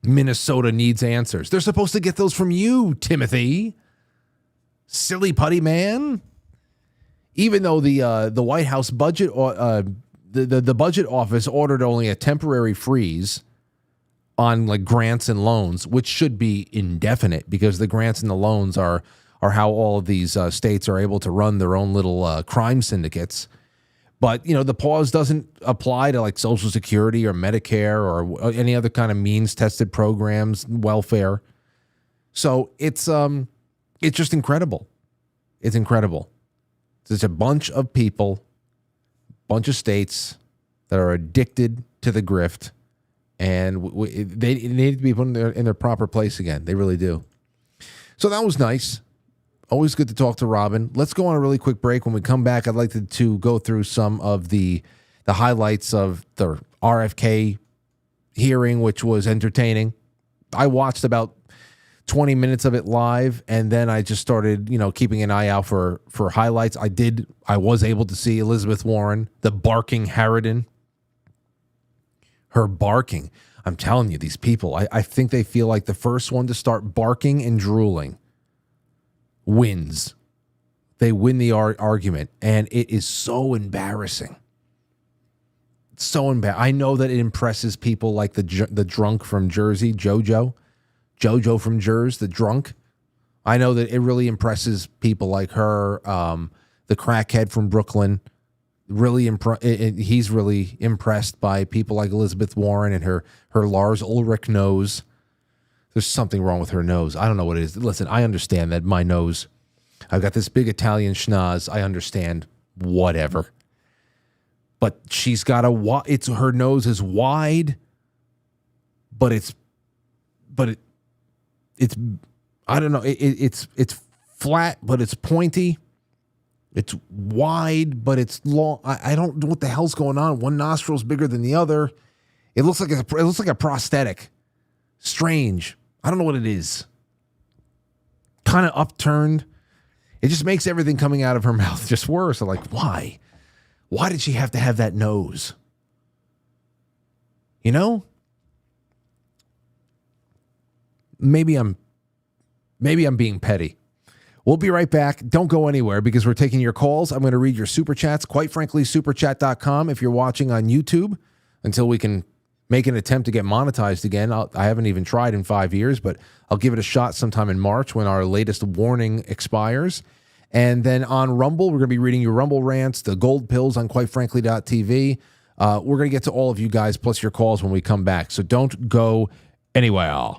[SPEAKER 1] Minnesota needs answers. They're supposed to get those from you, Timothy. Silly putty man. Even though the White House budget the budget office ordered only a temporary freeze on like grants and loans, which should be indefinite because the grants and the loans are how all of these states are able to run their own little crime syndicates. But, you know, the pause doesn't apply to like Social Security or Medicare or any other kind of means tested programs, welfare. So it's just incredible. It's incredible. There's a bunch of people, bunch of states that are addicted to the grift, and they need to be put in their proper place again. They really do. So that was nice. Always good to talk to Robin. Let's go on a really quick break. When we come back, I'd like to go through some of the highlights of the RFK hearing, which was entertaining. I watched about 20 minutes of it live, and then I just started, keeping an eye out for highlights. I was able to see Elizabeth Warren, the barking harridan. Her barking. I'm telling you, these people, I think they feel like the first one to start barking and drooling wins. They win the argument, and it is so embarrassing. So embarrassing. I know that it impresses people like the drunk from Jersey, Jojo from Jersey, the drunk. I know that it really impresses people like her, the crackhead from Brooklyn. He's really impressed by people like Elizabeth Warren and her Lars Ulrich nose. There's something wrong with her nose. I don't know what it is. Listen, I understand that my nose, I've got this big Italian schnoz. I understand, whatever. But she's got her nose is wide, but it's I don't know. It's flat, but it's pointy. It's wide, but it's long. I don't know what the hell's going on. One nostril's bigger than the other. It looks like a prosthetic. Strange. I don't know what it is. Kind of upturned. It just makes everything coming out of her mouth just worse. I'm like, why? Why did she have to have that nose? Maybe I'm being petty. We'll be right back. Don't go anywhere because we're taking your calls. I'm going to read your super chats. Quite frankly, superchat.com if you're watching on YouTube until we can make an attempt to get monetized again. I haven't even tried in 5 years, but I'll give it a shot sometime in March when our latest warning expires. And then on Rumble, we're going to be reading your Rumble rants, the gold pills on quitefrankly.tv. We're going to get to all of you guys plus your calls when we come back. So don't go anywhere.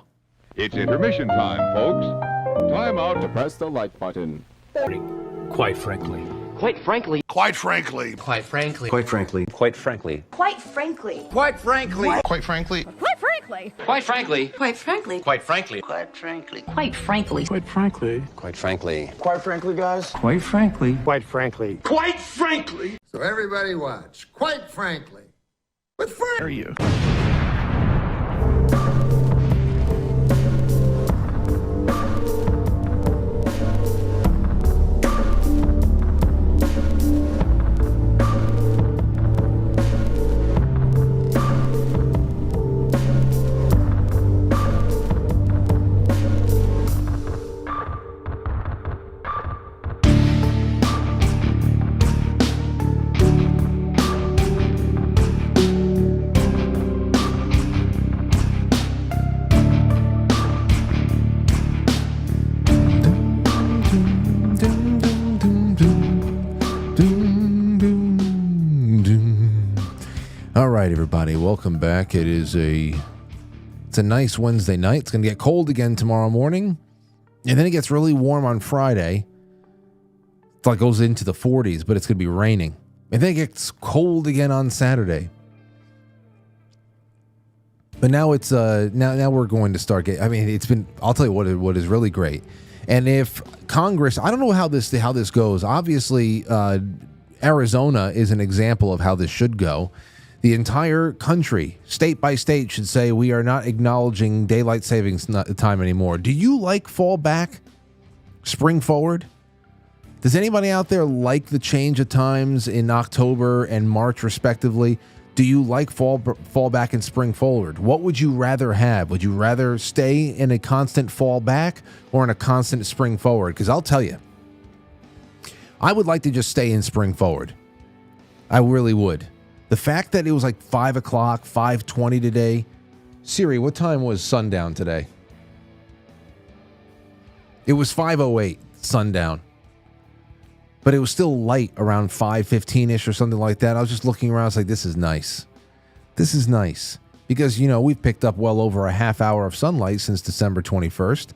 [SPEAKER 3] It's intermission time, folks. Time out to press the like button.
[SPEAKER 6] Quite frankly.
[SPEAKER 7] Quite frankly.
[SPEAKER 8] Quite frankly.
[SPEAKER 6] Quite frankly.
[SPEAKER 7] Quite frankly.
[SPEAKER 6] Quite frankly.
[SPEAKER 9] Quite frankly.
[SPEAKER 8] Quite frankly.
[SPEAKER 7] Quite frankly.
[SPEAKER 9] Quite frankly.
[SPEAKER 6] Quite frankly.
[SPEAKER 9] Quite frankly.
[SPEAKER 6] Quite frankly.
[SPEAKER 9] Quite frankly. Quite frankly.
[SPEAKER 6] Quite frankly.
[SPEAKER 7] Quite frankly.
[SPEAKER 8] Quite frankly, guys.
[SPEAKER 6] Quite frankly.
[SPEAKER 7] Quite frankly.
[SPEAKER 8] Quite frankly.
[SPEAKER 10] So everybody watch. Quite frankly. With Frank.
[SPEAKER 6] Are you?
[SPEAKER 1] All right, everybody, welcome back. It's a nice Wednesday night. It's going to get cold again tomorrow morning, and then it gets really warm on Friday. It's like goes into the 40s, but it's going to be raining. And then it gets cold again on Saturday. But now it's now we're going to start getting. I mean, it's been. I'll tell you what is really great. And if Congress, I don't know how this goes. Obviously, Arizona is an example of how this should go. The entire country, state by state, should say we are not acknowledging daylight savings time anymore. Do you like fall back, spring forward? Does anybody out there like the change of times in October and March, respectively? Do you like fall back and spring forward? What would you rather have? Would you rather stay in a constant fall back or in a constant spring forward? Because I'll tell you, I would like to just stay in spring forward. I really would. The fact that it was like 5 o'clock, 5:20 today. Siri, what time was sundown today? It was 5:08 sundown. But it was still light around 5:15-ish or something like that. I was just looking around. I was like, this is nice. This is nice. Because, we've picked up well over a half hour of sunlight since December 21st.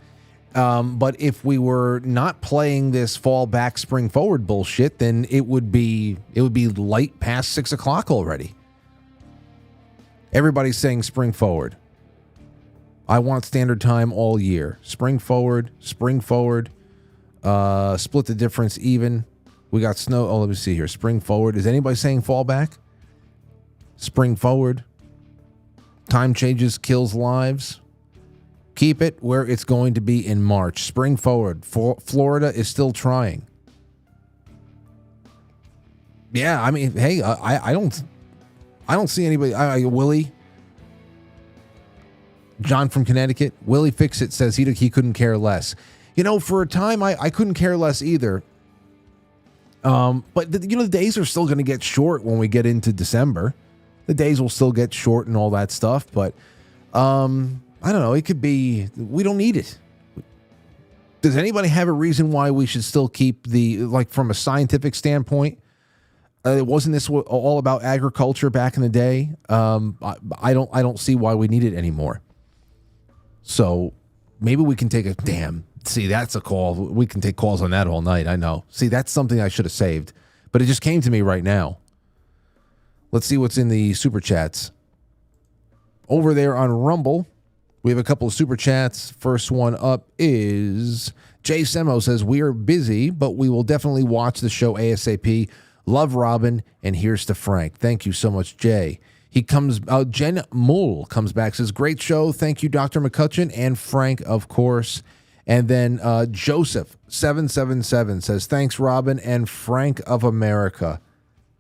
[SPEAKER 1] But if we were not playing this fall back, spring forward bullshit, then it would be light past 6 o'clock already. Everybody's saying spring forward. I want standard time all year. Spring forward, split the difference even. We got snow. Oh, let me see here. Spring forward. Is anybody saying fall back? Spring forward. Time changes, kills lives. Keep it where it's going to be in March. Spring forward. Florida is still trying. Yeah, I mean, hey, I don't see anybody. Willie, John from Connecticut, Willie Fix It says he couldn't care less. For a time I couldn't care less either. But the days are still going to get short when we get into December. The days will still get short and all that stuff, but I don't know. It could be we don't need it. Does anybody have a reason why we should still keep from a scientific standpoint? Wasn't this all about agriculture back in the day? I don't see why we need it anymore. So maybe we can take a damn. See, that's a call. We can take calls on that all night. I know. See, that's something I should have saved, but it just came to me right now. Let's see what's in the super chats. Over there on Rumble, we have a couple of super chats. First one up is Jay Semo says, we are busy, but we will definitely watch the show ASAP. Love Robin, and here's to Frank. Thank you so much, Jay. He comes out. Jen Mull comes back, says, great show. Thank you, Dr. McCutcheon and Frank, of course. And then Joseph 777 says, thanks, Robin and Frank of America.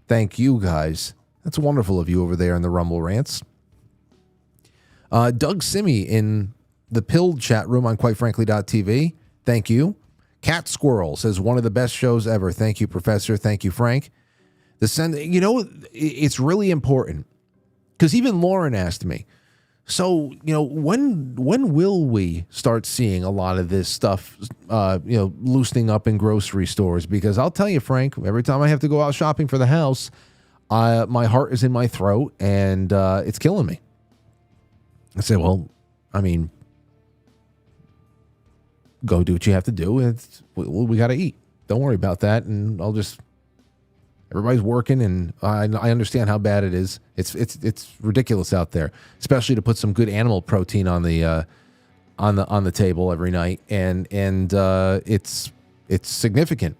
[SPEAKER 1] Thank you, guys. That's wonderful of you over there in the Rumble Rants. Doug Simi in the Pilled chat room on quitefrankly.tv. Thank you. Cat Squirrel says, one of the best shows ever. Thank you, Professor. Thank you, Frank. It's really important because even Lauren asked me, so, when will we start seeing a lot of this stuff, loosening up in grocery stores? Because I'll tell you, Frank, every time I have to go out shopping for the house, my heart is in my throat and it's killing me. I say, well, I mean, go do what you have to do. We got to eat. Don't worry about that. And everybody's working, and I understand how bad it is. It's ridiculous out there, especially to put some good animal protein on the table every night, and it's significant.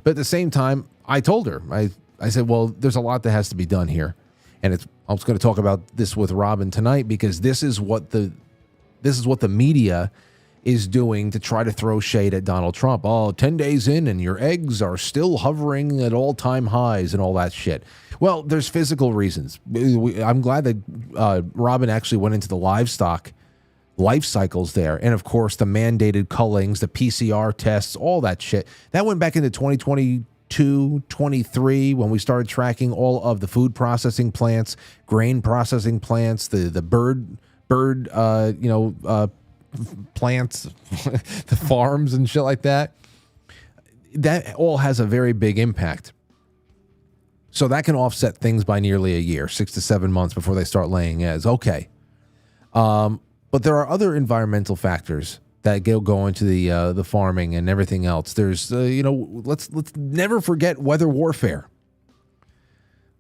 [SPEAKER 1] But at the same time, I told her, I said, well, there's a lot that has to be done here, and I was going to talk about this with Robin tonight because this is what the media is doing to try to throw shade at Donald Trump. Oh, 10 days in and your eggs are still hovering at all-time highs and all that shit. Well, there's physical reasons. I'm glad that Robin actually went into the livestock life cycles there. And, of course, the mandated cullings, the PCR tests, all that shit. That went back into 2022, 23, when we started tracking all of the food processing plants, grain processing plants, the bird plants, the farms and shit like that. That all has a very big impact. So that can offset things by nearly a year, 6 to 7 months before they start laying eggs. Okay. But there are other environmental factors that go into the farming and everything else. There's, let's never forget weather warfare.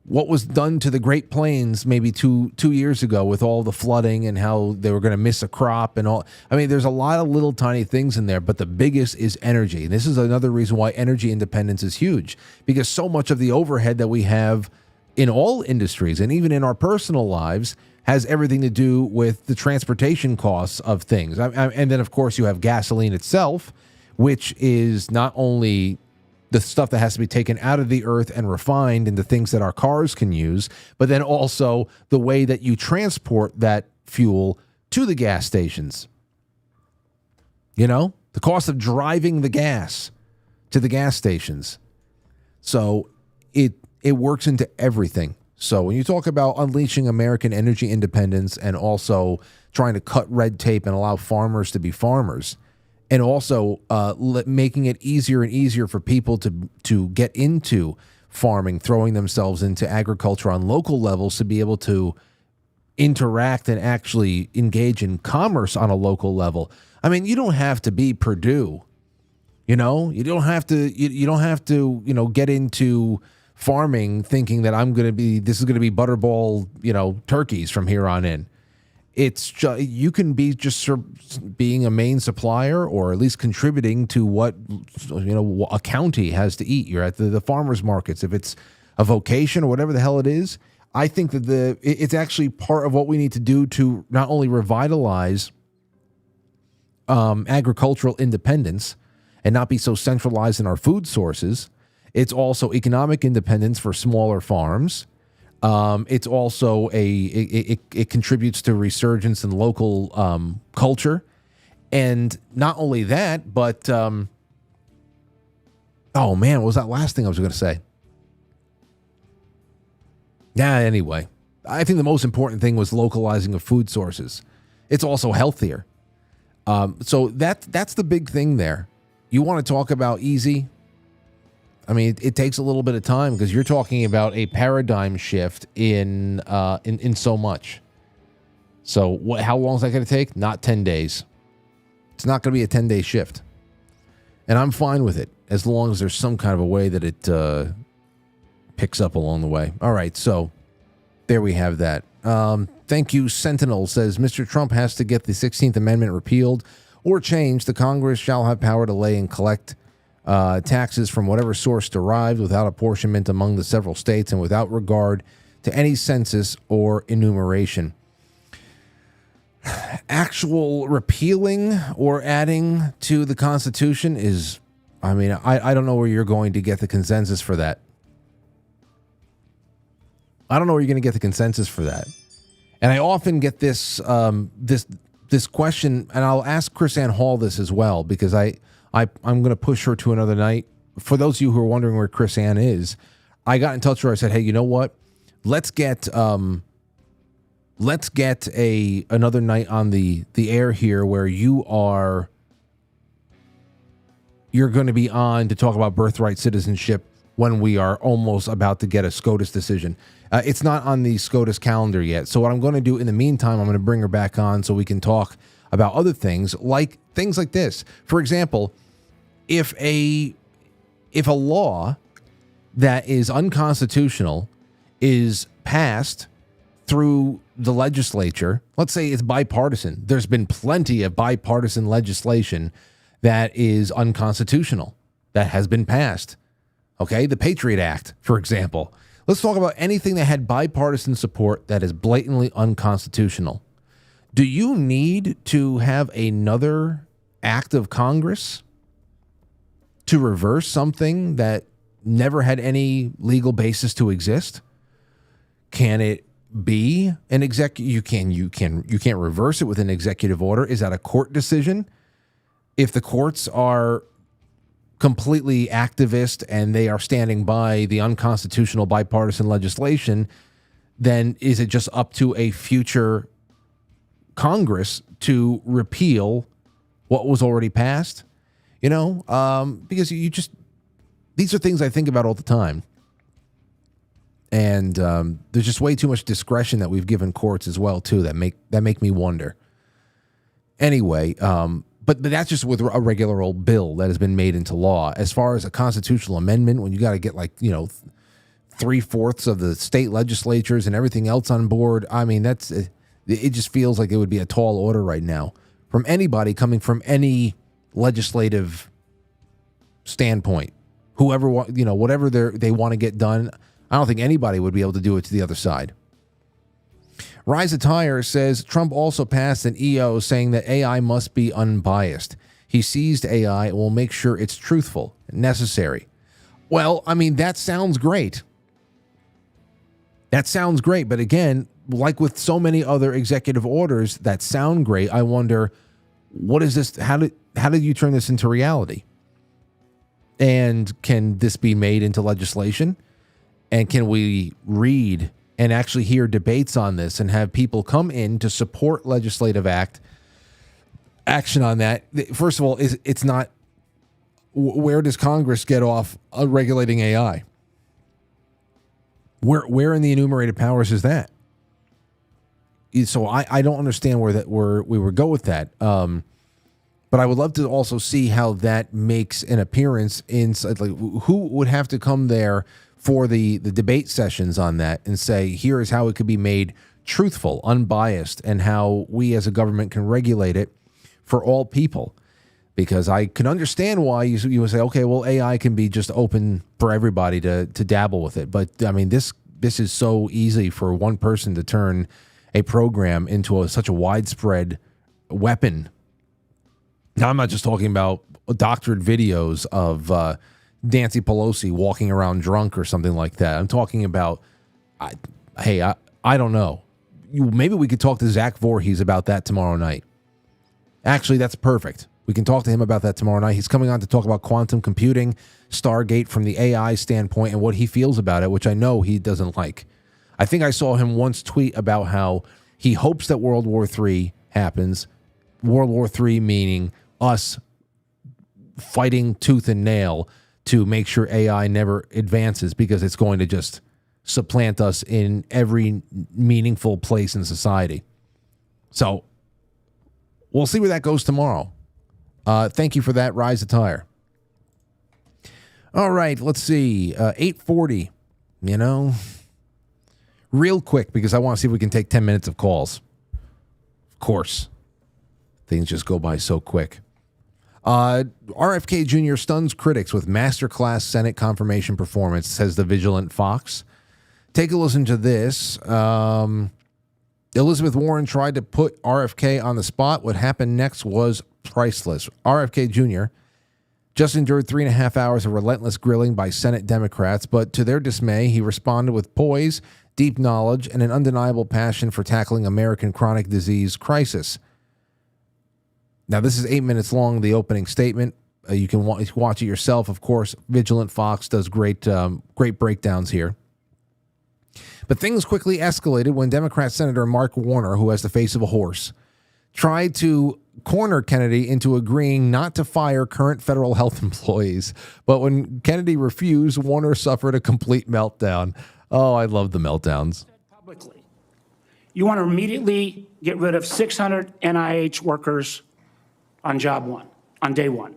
[SPEAKER 1] What was done to the Great Plains maybe two years ago with all the flooding and how they were going to miss a crop and all. I mean, there's a lot of little tiny things in there, but the biggest is energy. And this is another reason why energy independence is huge, because so much of the overhead that we have in all industries and even in our personal lives has everything to do with the transportation costs of things. And then, of course, you have gasoline itself, which is not only the stuff that has to be taken out of the earth and refined into things that our cars can use, but then also the way that you transport that fuel to the gas stations. You know, the cost of driving the gas to the gas stations. So it works into everything. So when you talk about unleashing American energy independence and also trying to cut red tape and allow farmers to be farmers, and also making it easier and easier for people to get into farming, throwing themselves into agriculture on local levels to be able to interact and actually engage in commerce on a local level. I mean, you don't have to be Purdue, you know. You don't have to get into farming thinking that this is going to be butterball, turkeys from here on in. It's just, you can be just being a main supplier or at least contributing to what a county has to eat. You're at the farmers markets. If it's a vocation or whatever the hell it is, I think that it's actually part of what we need to do to not only revitalize agricultural independence and not be so centralized in our food sources. It's also economic independence for smaller farms. It's also it contributes to resurgence in local culture. And not only that, but, oh man, what was that last thing I was going to say? Yeah, anyway, I think the most important thing was localizing of food sources. It's also healthier. So that's the big thing there. You want to talk about easy? I mean, it takes a little bit of time because you're talking about a paradigm shift in so much. So how long is that going to take? Not 10 days. It's not going to be a 10-day shift. And I'm fine with it as long as there's some kind of a way that it picks up along the way. All right, so there we have that. Thank you, Sentinel says, Mr. Trump has to get the 16th Amendment repealed or changed. The Congress shall have power to lay and collect taxes from whatever source derived without apportionment among the several states and without regard to any census or enumeration. Actual repealing or adding to the Constitution is, I mean, I don't know where you're going to get the consensus for that. I don't know where you're going to get the consensus for that. And I often get this this question, and I'll ask Chris Ann Hall this as well, because I'm going to push her to another night. For those of you who are wondering where Chris Ann is, I got in touch with her. I said, hey, you know what? Let's get another night on the air here where you're going to be on to talk about birthright citizenship when we are almost about to get a SCOTUS decision. It's not on the SCOTUS calendar yet. So what I'm going to do in the meantime, I'm going to bring her back on so we can talk about other things like this. For example, if a law that is unconstitutional is passed through the legislature, let's say it's bipartisan. There's been plenty of bipartisan legislation that is unconstitutional that has been passed. Okay, the Patriot Act, for example. Let's talk about anything that had bipartisan support that is blatantly unconstitutional. Do you need to have another act of Congress to reverse something that never had any legal basis to exist? Can it be an you can't reverse it with an executive order? Is that a court decision? If the courts are completely activist and they are standing by the unconstitutional bipartisan legislation, then is it just up to a future Congress to repeal what was already passed? Because these are things I think about all the time. And there's just way too much discretion that we've given courts as well, too, that make me wonder. Anyway, but that's just with a regular old bill that has been made into law. As far as a constitutional amendment, when you got to get 3/4 of the state legislatures and everything else on board, I mean, it just feels like it would be a tall order right now from anybody coming from any legislative standpoint. Whoever, whatever they want to get done, I don't think anybody would be able to do it to the other side. Rise Attire says Trump also passed an EO saying that AI must be unbiased. He seized AI and will make sure it's truthful and necessary. Well, I mean, that sounds great. That sounds great. But again, like with so many other executive orders that sound great, I wonder, what is this? How did you turn this into reality? And can this be made into legislation? And can we read and actually hear debates on this and have people come in to support legislative action on that? First of all, it's not, where does Congress get off regulating AI? Where in the enumerated powers is that? So I don't understand where we would go with that. But I would love to also see how that makes an appearance inside. Like, who would have to come there for the debate sessions on that and say, here is how it could be made truthful, unbiased, and how we as a government can regulate it for all people. Because I can understand why you would say, okay, well, AI can be just open for everybody to dabble with it. But I mean, this is so easy for one person to turn a program into such a widespread weapon. Now, I'm not just talking about doctored videos of Nancy Pelosi walking around drunk or something like that. I'm talking about, I don't know. Maybe we could talk to Zach Voorhees about that tomorrow night. Actually, that's perfect. We can talk to him about that tomorrow night. He's coming on to talk about quantum computing, Stargate from the AI standpoint, and what he feels about it, which I know he doesn't like. I think I saw him once tweet about how he hopes that World War III happens. World War III meaning us fighting tooth and nail to make sure AI never advances, because it's going to just supplant us in every meaningful place in society. So we'll see where that goes tomorrow. Thank you for that, Rise Attire. All right, let's see. 8:40, real quick, because I want to see if we can take 10 minutes of calls. Of course. Things just go by so quick. RFK Jr. stuns critics with masterclass Senate confirmation performance, says the Vigilant Fox. Take a listen to this. Elizabeth Warren tried to put RFK on the spot. What happened next was priceless. RFK Jr. just endured 3.5 hours of relentless grilling by Senate Democrats, but to their dismay, he responded with poise, deep knowledge, and an undeniable passion for tackling American chronic disease crisis. Now, this is 8 minutes long, the opening statement. You can watch it yourself, of course. Vigilant Fox does great breakdowns here. But things quickly escalated when Democrat Senator Mark Warner, who has the face of a horse, tried to corner Kennedy into agreeing not to fire current federal health employees. But when Kennedy refused, Warner suffered a complete meltdown. Oh, I love the meltdowns.
[SPEAKER 11] Publicly, you want to immediately get rid of 600 NIH workers on job one, on day one.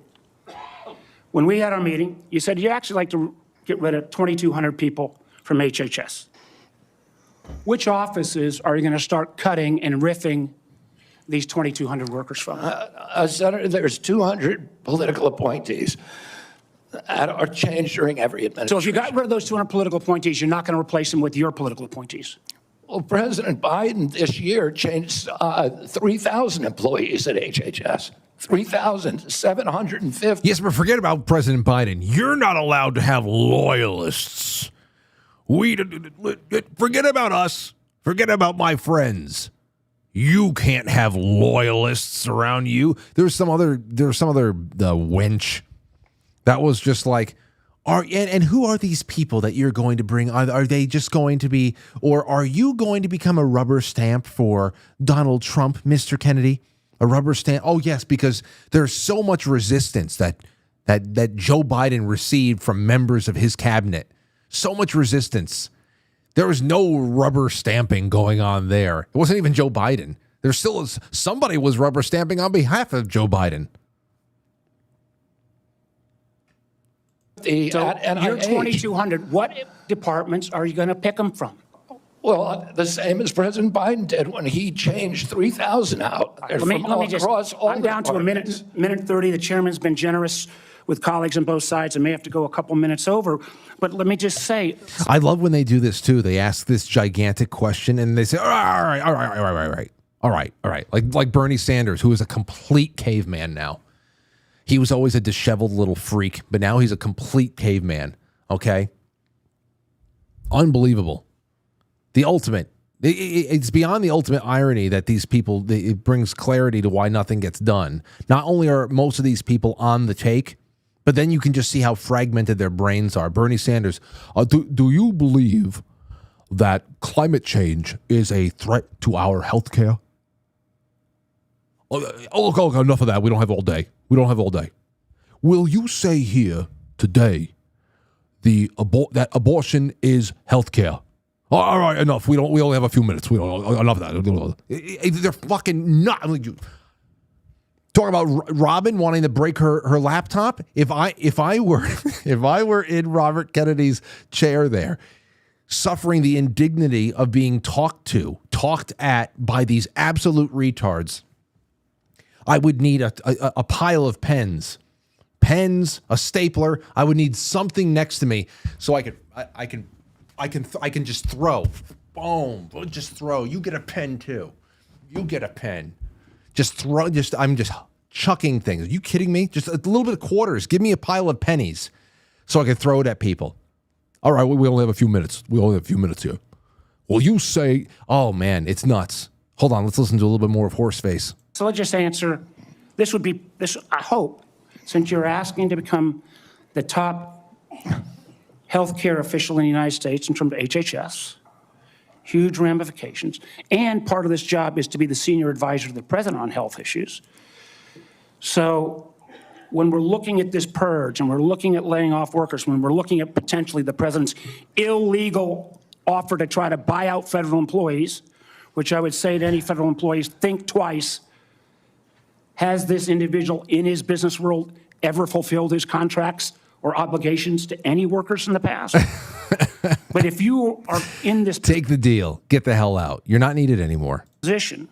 [SPEAKER 11] When we had our meeting, you said you actually like to get rid of 2,200 people from HHS. Which offices are you going to start cutting and riffing these 2,200 workers from?
[SPEAKER 12] Senator, there's 200 political appointees that are changed during every administration.
[SPEAKER 11] So if you got rid of those 200 political appointees, you're not going to replace them with your political appointees.
[SPEAKER 12] Well, President Biden this year changed 3,000 employees at HHS. 3,750.
[SPEAKER 1] Yes, but forget about President Biden. You're not allowed to have loyalists. Forget about us. Forget about my friends. You can't have loyalists around you. There's some other wench that was just like, and who are these people that you're going to bring? Are they just going to be, or are you going to become a rubber stamp for Donald Trump, Mr. Kennedy? A rubber stamp? Oh, yes, because there's so much resistance that Joe Biden received from members of his cabinet. So much resistance. There was no rubber stamping going on there. It wasn't even Joe Biden. There still is, somebody was rubber stamping on behalf of Joe Biden.
[SPEAKER 11] So you're 2,200. What departments are you going to pick them from?
[SPEAKER 12] Well, the same as President Biden did when he changed 3,000 out.
[SPEAKER 11] Let me just, I'm down to a minute 30. The chairman's been generous with colleagues on both sides. I may have to go a couple minutes over, but let me just say.
[SPEAKER 1] I love when they do this too. They ask this gigantic question and they say, all right. Like Bernie Sanders, who is a complete caveman now. He was always a disheveled little freak, but now he's a complete caveman. Okay. Unbelievable. The ultimate. It's beyond the ultimate irony that these people, it brings clarity to why nothing gets done. Not only are most of these people on the take, but then you can just see how fragmented their brains are. Bernie Sanders, do you believe that climate change is a threat to our health care? Oh, enough of that. We don't have all day. Will you say here today that abortion is health care? All right, enough. We only have a few minutes. Enough of that. They're fucking nuts. Talking about Robin wanting to break her laptop. If I were in Robert Kennedy's chair there, suffering the indignity of being talked at by these absolute retards, I would need a pile of pens, a stapler. I would need something next to me so I can just throw. Boom. Just throw. You get a pen too. You get a pen. Just throw. I'm just chucking things. Are you kidding me? Just a little bit of quarters. Give me a pile of pennies so I can throw it at people. All right, we only have a few minutes. Here. Well, you say, oh man, it's nuts. Hold on, let's listen to a little bit more of Horseface.
[SPEAKER 11] So let's just answer. This would be this. I hope, since you're asking to become the top healthcare official in the United States in terms of HHS, huge ramifications, and part of this job is to be the senior advisor to the president on health issues. So when we're looking at this purge and we're looking at laying off workers, when we're looking at potentially the president's illegal offer to try to buy out federal employees, which I would say to any federal employees, think twice. Has this individual in his business world ever fulfilled his contracts or obligations to any workers in the past? But if you are in this
[SPEAKER 1] take the deal, get the hell out. You're not needed anymore.
[SPEAKER 11] Position,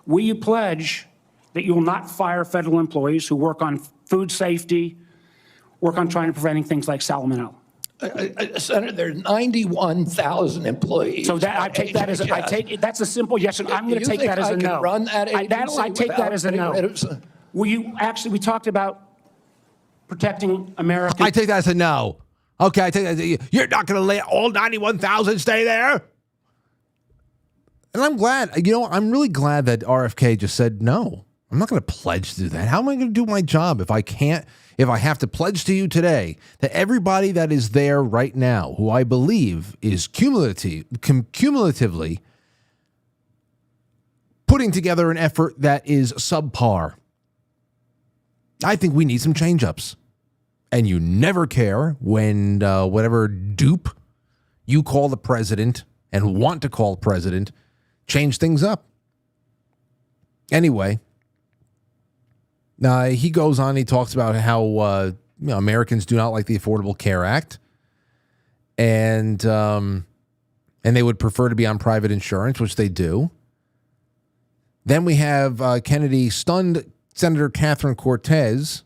[SPEAKER 11] will you pledge that you will not fire federal employees who work on food safety, work on trying to preventing things like salmonella?
[SPEAKER 12] Senator, there are 91,000 employees.
[SPEAKER 11] So that I take that as that's a simple yes. And I'm going to take that as a no.
[SPEAKER 12] Run that agency
[SPEAKER 11] I take that as a no. Will you actually? We talked about protecting America.
[SPEAKER 1] I take that as a no. Okay, I take that. You're not going to let all 91,000 stay there. And I'm glad. I'm really glad that RFK just said no. I'm not going to pledge to do that. How am I going to do my job if I can't? If I have to pledge to you today that everybody that is there right now, who I believe is cumulatively putting together an effort that is subpar. I think we need some change-ups. And you never care when whatever dupe you call the president and want to call president change things up. Anyway, he goes on. He talks about how Americans do not like the Affordable Care Act, and they would prefer to be on private insurance, which they do. Then we have Kennedy stunned Senator Catherine Cortez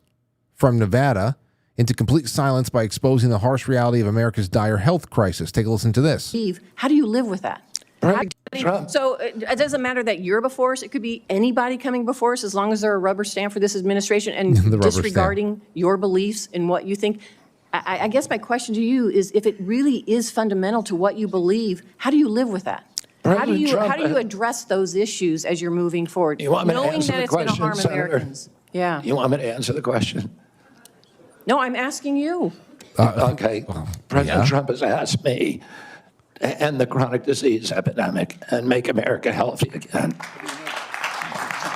[SPEAKER 1] from Nevada into complete silence by exposing the harsh reality of America's dire health crisis. Take a listen to this.
[SPEAKER 13] Eve, how do you live with that? So it doesn't matter that you're before us. It could be anybody coming before us as long as they're a rubber stamp for this administration and disregarding your beliefs and what you think. I guess my question to you is, if it really is fundamental to what you believe, how do you live with that? How do you address those issues as you're moving forward, knowing that it's going to harm Americans? Yeah.
[SPEAKER 12] You want me to answer the question?
[SPEAKER 13] No, I'm asking you.
[SPEAKER 12] Okay. President Trump has asked me to end the chronic disease epidemic and make America healthy again.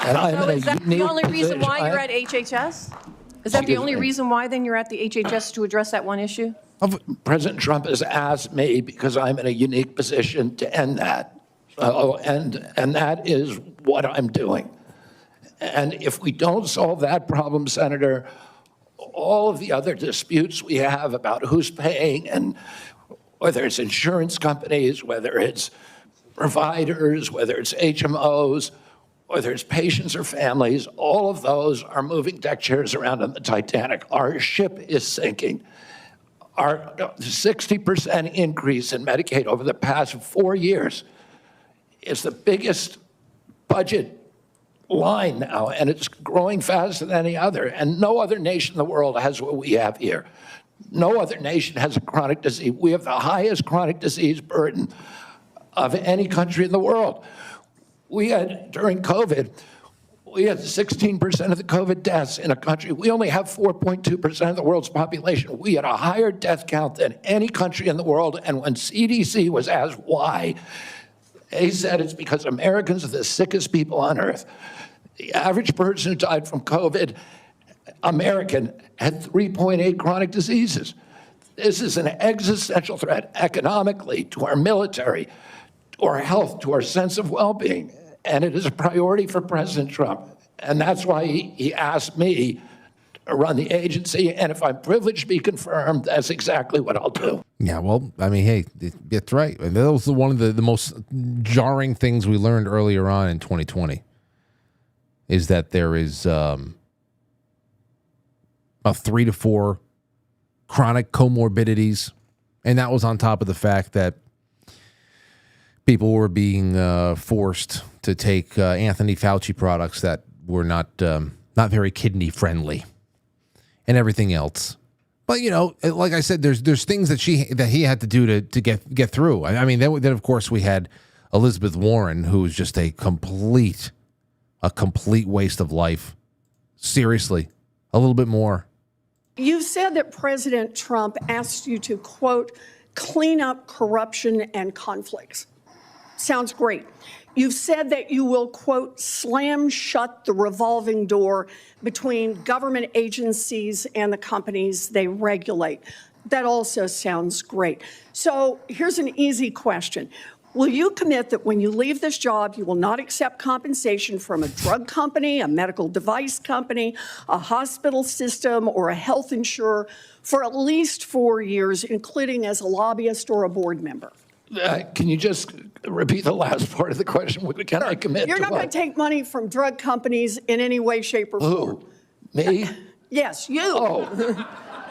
[SPEAKER 12] And I'm
[SPEAKER 13] So
[SPEAKER 12] in a
[SPEAKER 13] is that the
[SPEAKER 12] unique
[SPEAKER 13] only reason
[SPEAKER 12] position.
[SPEAKER 13] why you're at HHS? Is that the only reason why then you're at the HHS, to address that one issue?
[SPEAKER 12] President Trump has asked me because I'm in a unique position to end that. And that is what I'm doing. And if we don't solve that problem, Senator, all of the other disputes we have about who's paying, and whether it's insurance companies, whether it's providers, whether it's HMOs, whether it's patients or families, all of those are moving deck chairs around on the Titanic. Our ship is sinking. Our 60% increase in Medicaid over the past 4 years is the biggest budget line now, and it's growing faster than any other. And no other nation in the world has what we have here. No other nation has a chronic disease. We have the highest chronic disease burden of any country in the world. We had, during COVID, we had 16% of the COVID deaths in a country. We only have 4.2% of the world's population. We had a higher death count than any country in the world. And when CDC was asked why, they said it's because Americans are the sickest people on earth. The average person who died from COVID, American, had 3.8 chronic diseases. This is an existential threat economically, to our military, to our health, to our sense of well-being. And it is a priority for President Trump. And that's why he asked me to run the agency. And if I'm privileged to be confirmed, that's exactly what I'll do.
[SPEAKER 1] Yeah, well, I mean, hey, that's right. And that was one of the most jarring things we learned earlier on in 2020, is that there is a 3 to 4 chronic comorbidities. And that was on top of the fact that people were being forced to take Anthony Fauci products that were not very kidney friendly, and everything else. But like I said, there's things that he had to do to get through. I mean, then of course we had Elizabeth Warren, who was just a complete waste of life. Seriously, a little bit more.
[SPEAKER 14] You said that President Trump asked you to, quote, clean up corruption and conflicts. Sounds great. You've said that you will, quote, slam shut the revolving door between government agencies and the companies they regulate. That also sounds great. So here's an easy question. Will you commit that when you leave this job, you will not accept compensation from a drug company, a medical device company, a hospital system, or a health insurer for at least 4 years, including as a lobbyist or a board member?
[SPEAKER 12] Can you just repeat the last part of the question? Can I commit
[SPEAKER 14] You're
[SPEAKER 12] to
[SPEAKER 14] not
[SPEAKER 12] what?
[SPEAKER 14] going to take money from drug companies in any way, shape, or form.
[SPEAKER 12] Who? Me?
[SPEAKER 14] Yes, you.
[SPEAKER 12] Oh.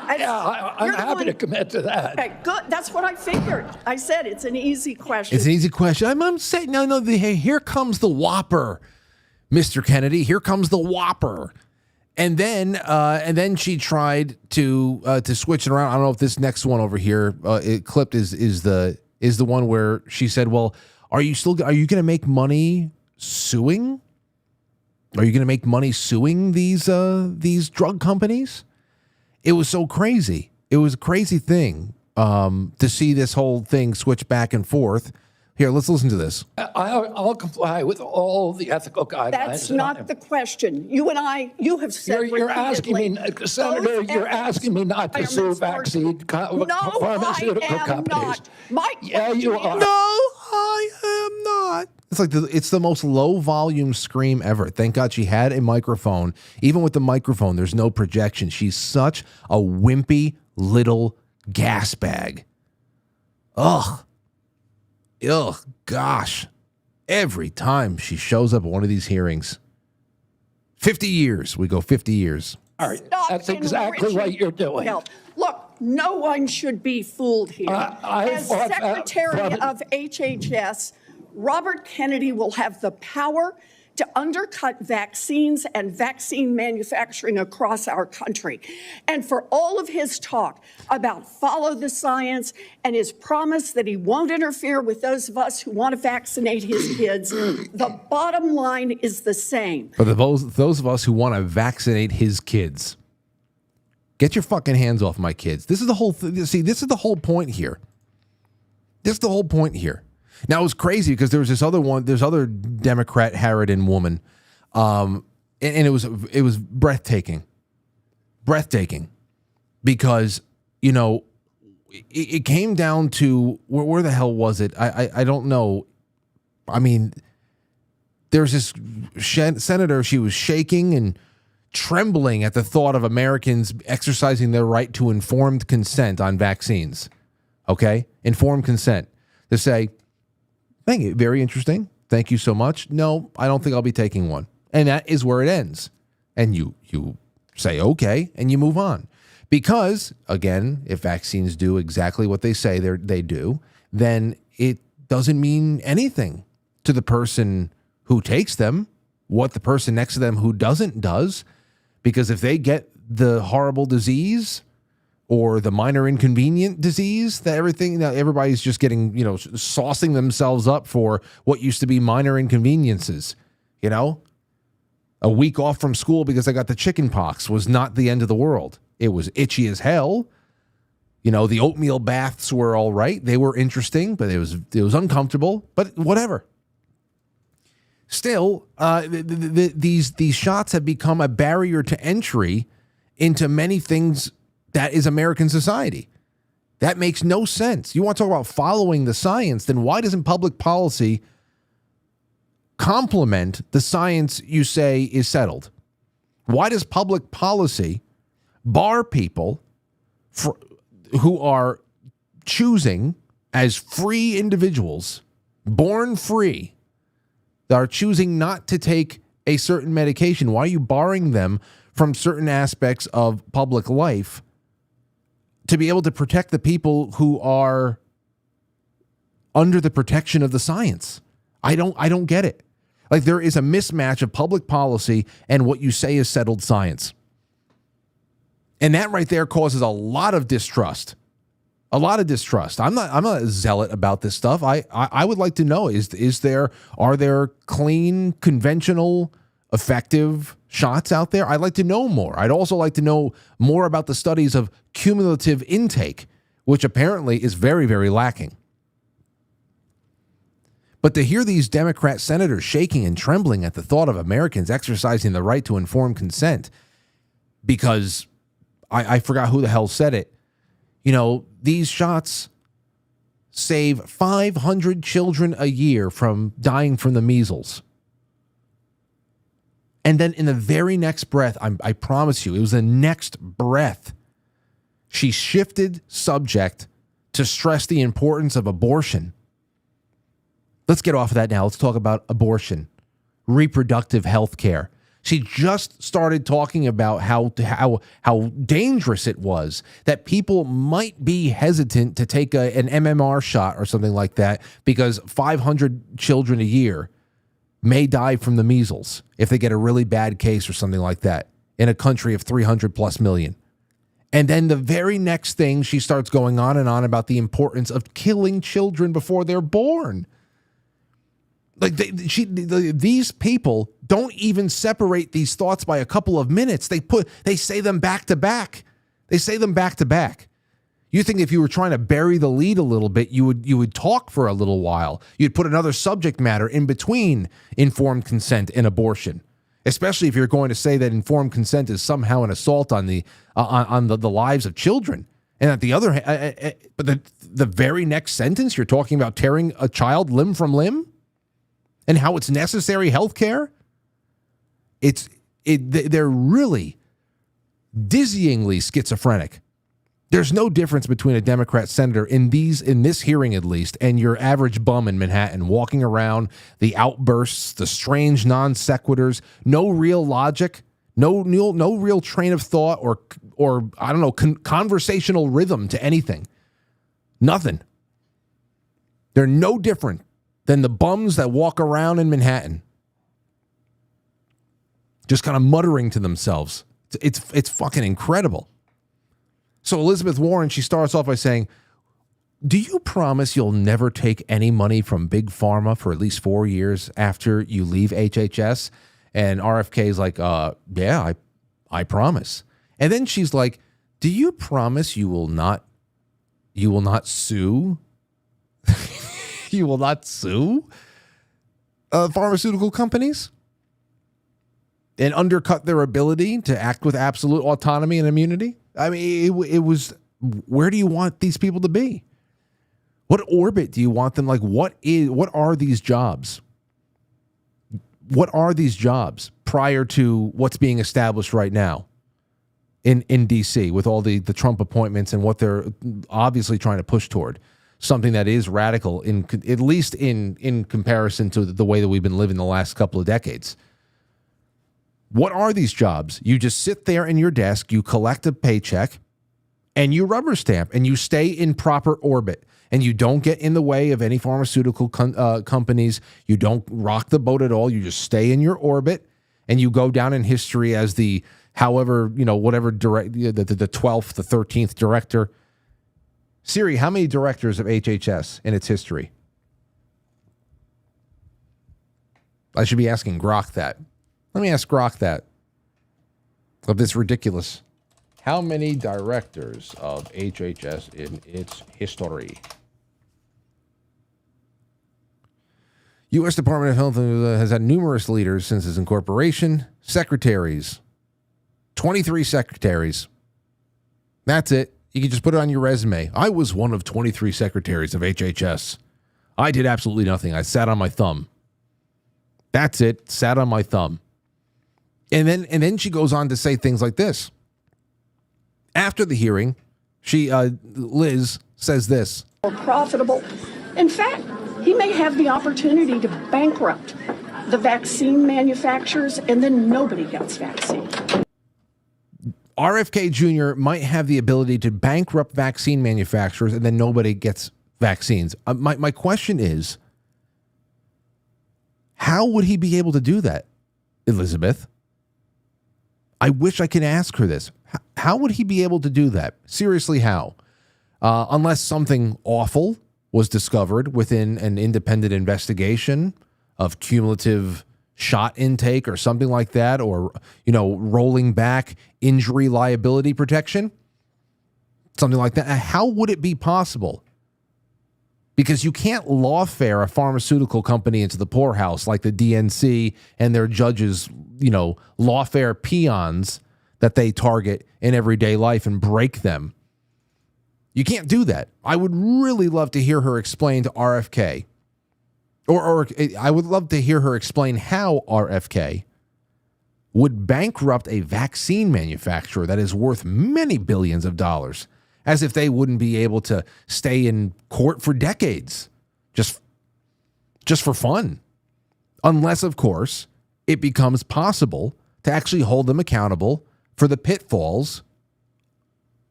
[SPEAKER 12] Yeah, I'm happy to commit to that.
[SPEAKER 14] Okay, good. That's what I figured. I said it's an easy question.
[SPEAKER 1] It's an easy question. I'm saying, no, hey, here comes the Whopper, Mr. Kennedy. Here comes the Whopper. And then she tried to switch it around. I don't know if this next one over here, it clipped is the one where she said, "Well, are you going to make money suing? Are you going to make money suing these drug companies?" It was so crazy. It was a crazy thing to see this whole thing switch back and forth. Here, let's listen to this.
[SPEAKER 12] I'll comply with all the ethical guidelines.
[SPEAKER 14] That's not the question. You have said
[SPEAKER 12] You're asking me, Senator, you're asking me not to sue pharmaceutical companies. Yeah, you are.
[SPEAKER 1] No, I am not. It's the most low volume scream ever. Thank God she had a microphone. Even with the microphone, there's no projection. She's such a wimpy little gas bag. Ugh, gosh. Every time she shows up at one of these hearings, 50 years. We go 50 years.
[SPEAKER 12] All right, that's exactly what you're doing.
[SPEAKER 14] Look, no one should be fooled here. As Secretary of HHS, Robert Kennedy will have the power to undercut vaccines and vaccine manufacturing across our country. And for all of his talk about follow the science and his promise that he won't interfere with those of us who want to vaccinate his kids, the bottom line is the same.
[SPEAKER 1] For those of us who want to vaccinate his kids, get your fucking hands off my kids. This is the whole See, this is the whole point here. This is the whole point here. Now, it was crazy because there was this other Democrat Harridan woman, and it was breathtaking because, you know, it came down to where the hell was it? I don't know. I mean, there's this senator, she was shaking and trembling at the thought of Americans exercising their right to informed consent on vaccines. Okay? Informed consent. To say, thank you. Very interesting. Thank you so much. No, I don't think I'll be taking one. And that is where it ends. And you say, okay, and you move on. Because, again, if vaccines do exactly what they say they do, then it doesn't mean anything to the person who takes them, what the person next to them who doesn't does. Because if they get the horrible disease or the minor inconvenient disease, that everybody's just getting, you know, saucing themselves up for what used to be minor inconveniences. You know, a week off from school because I got the chicken pox was not the end of the world. It was itchy as hell. You know, the oatmeal baths were all right. They were interesting, but it was uncomfortable, but whatever. Still, these shots have become a barrier to entry into many things that is American society. That makes no sense. You want to talk about following the science, then why doesn't public policy complement the science you say is settled? Why does public policy bar people who are choosing as free individuals, born free, that are choosing not to take a certain medication? Why are you barring them from certain aspects of public life to be able to protect the people who are under the protection of the science? I don't get it. Like, there is a mismatch of public policy and what you say is settled science. And that right there causes a lot of distrust. A lot of distrust. I'm not a zealot about this stuff. I would like to know, are there clean, conventional, effective shots out there? I'd like to know more. I'd also like to know more about the studies of cumulative intake, which apparently is very, very lacking. But to hear these Democrat senators shaking and trembling at the thought of Americans exercising the right to informed consent, because I forgot who the hell said it, you know, these shots save 500 children a year from dying from the measles. And then in the very next breath, I promise you, it was the next breath, she shifted subject to stress the importance of abortion. Let's get off of that now. Let's talk about abortion, reproductive health care. She just started talking about how dangerous it was, that people might be hesitant to take an MMR shot or something like that because 500 children a year may die from the measles if they get a really bad case or something like that in a country of 300 plus million. And then the very next thing, she starts going on and on about the importance of killing children before they're born. Like, these people don't even separate these thoughts by a couple of minutes. They say them back to back. You think if you were trying to bury the lead a little bit, you would talk for a little while. You'd put another subject matter in between informed consent and abortion, especially if you're going to say that informed consent is somehow an assault on the lives of children. And at the other hand, but the very next sentence, you're talking about tearing a child limb from limb and how it's necessary health care. They're really dizzyingly schizophrenic. There's no difference between a Democrat senator in this hearing, at least, and your average bum in Manhattan walking around, the outbursts, the strange non sequiturs, no real logic, no real train of thought or I don't know, conversational rhythm to anything. Nothing. They're no different than the bums that walk around in Manhattan, just kind of muttering to themselves. It's fucking incredible. So Elizabeth Warren, she starts off by saying, do you promise you'll never take any money from Big Pharma for at least 4 years after you leave HHS? And RFK is like, yeah, I promise. And then she's like, do you promise you will not sue? You will not sue pharmaceutical companies and undercut their ability to act with absolute autonomy and immunity? I mean, it was, where do you want these people to be? What orbit do you want them? Like, what are these jobs? What are these jobs prior to what's being established right now in DC with all the Trump appointments and what they're obviously trying to push toward? Something that is radical, at least in comparison to the way that we've been living the last couple of decades. What are these jobs? You just sit there in your desk, you collect a paycheck, and you rubber stamp, and you stay in proper orbit, and you don't get in the way of any pharmaceutical companies. You don't rock the boat at all. You just stay in your orbit, and you go down in history as the, however, whatever, the 12th, the 13th director. Siri, how many directors of HHS in its history? I should be asking Grok that. Let me ask Grok that. Of this ridiculous. How many directors of HHS in its history? U.S. Department of Health has had numerous leaders since its incorporation. Secretaries. 23 secretaries. That's it. You can just put it on your resume. I was one of 23 secretaries of HHS. I did absolutely nothing. I sat on my thumb. That's it. Sat on my thumb. And then she goes on to say things like this. After the hearing, Liz says this.
[SPEAKER 14] More profitable. In fact, he may have the opportunity to bankrupt the vaccine manufacturers, and then nobody gets vaccine.
[SPEAKER 1] RFK Jr. might have the ability to bankrupt vaccine manufacturers, and then nobody gets vaccines. My question is, how would he be able to do that, Elizabeth? I wish I could ask her this. How would he be able to do that? Seriously, how? Unless something awful was discovered within an independent investigation of cumulative shot intake or something like that, or, rolling back injury liability protection, something like that. How would it be possible? Because you can't lawfare a pharmaceutical company into the poorhouse like the DNC and their judges, lawfare peons that they target in everyday life and break them. You can't do that. I would really love to hear her explain to RFK, or I would love to hear her explain how RFK would bankrupt a vaccine manufacturer that is worth many billions of dollars, as if they wouldn't be able to stay in court for decades, just for fun. Unless, of course, it becomes possible to actually hold them accountable for the pitfalls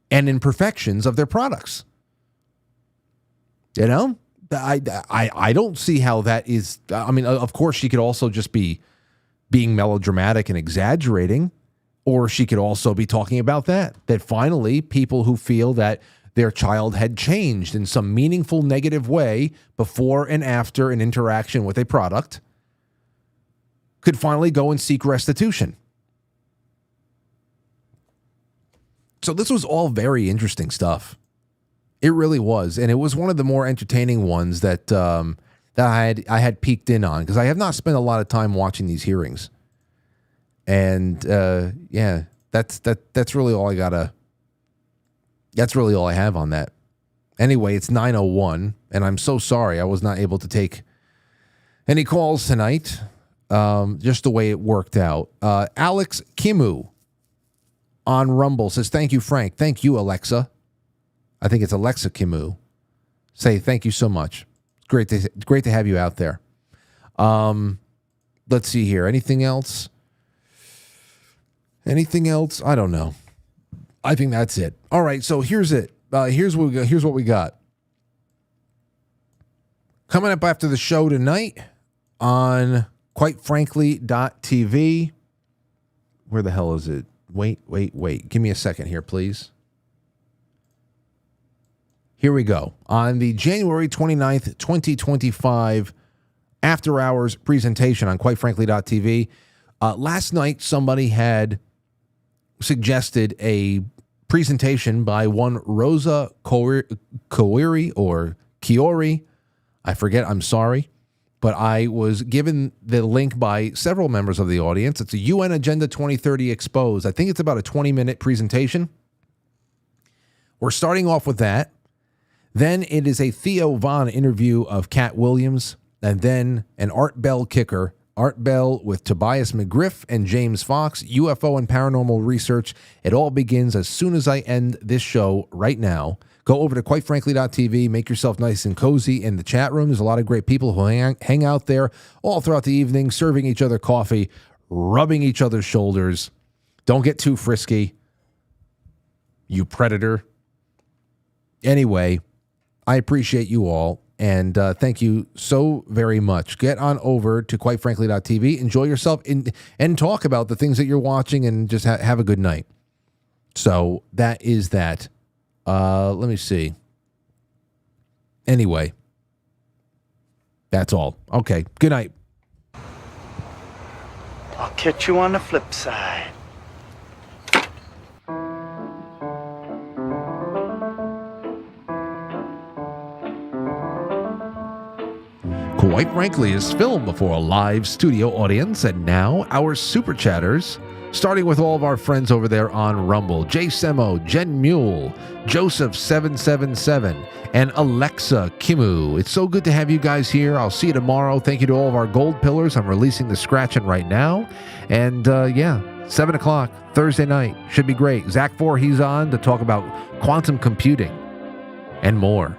[SPEAKER 1] and imperfections of their products. I don't see how that is. I mean, of course, she could also just be being melodramatic and exaggerating, or she could also be talking about that finally people who feel that their child had changed in some meaningful negative way before and after an interaction with a product could finally go and seek restitution. So this was all very interesting stuff. It really was, and it was one of the more entertaining ones that I had peeked in on, because I have not spent a lot of time watching these hearings, and yeah, that's really all I gotta. That's really all I have on that. Anyway, it's 9:01, and I'm so sorry I was not able to take any calls tonight. Just the way it worked out. Alex Kimu on Rumble says, "Thank you, Frank. Thank you, Alexa." I think it's Alexa Kimu. Say thank you so much. Great to have you out there. Let's see here. Anything else? Anything else? I don't know. I think that's it. All right, so here's it. Here's what we got. Coming up after the show tonight on Quite Frankly.tv. Where the hell is it? Wait. Give me a second here, please. Here we go. On the January 29th, 2025 After Hours presentation on Quite Frankly.tv, last night somebody had suggested a presentation by one Rosa Koiri or Kiori. I forget, I'm sorry. But I was given the link by several members of the audience. It's a UN Agenda 2030 Exposed. I think it's about a 20-minute presentation. We're starting off with that. Then it is a Theo Von interview of Cat Williams, and then an Art Bell kicker. Art Bell with Tobias McGriff and James Fox, UFO and paranormal research. It all begins as soon as I end this show right now. Go over to quitefrankly.tv, make yourself nice and cozy in the chat room. There's a lot of great people who hang out there all throughout the evening, serving each other coffee, rubbing each other's shoulders. Don't get too frisky, you predator. Anyway, I appreciate you all, and thank you so very much. Get on over to quitefrankly.tv, enjoy yourself, and talk about the things that you're watching, and just have a good night. So that is that. Let me see. Anyway, that's all. Okay, good night.
[SPEAKER 15] I'll catch you on the flip side.
[SPEAKER 1] Quite Frankly is filmed before a live studio audience, and now our super chatters, starting with all of our friends over there on Rumble: Jay Semo, Jen Mule, Joseph777, and Alexa Kimu. It's so good to have you guys here. I'll see you tomorrow. Thank you to all of our gold pillars. I'm releasing the scratching right now. And yeah, 7 o'clock Thursday night. Should be great. Zach Voorhees on to talk about quantum computing and more.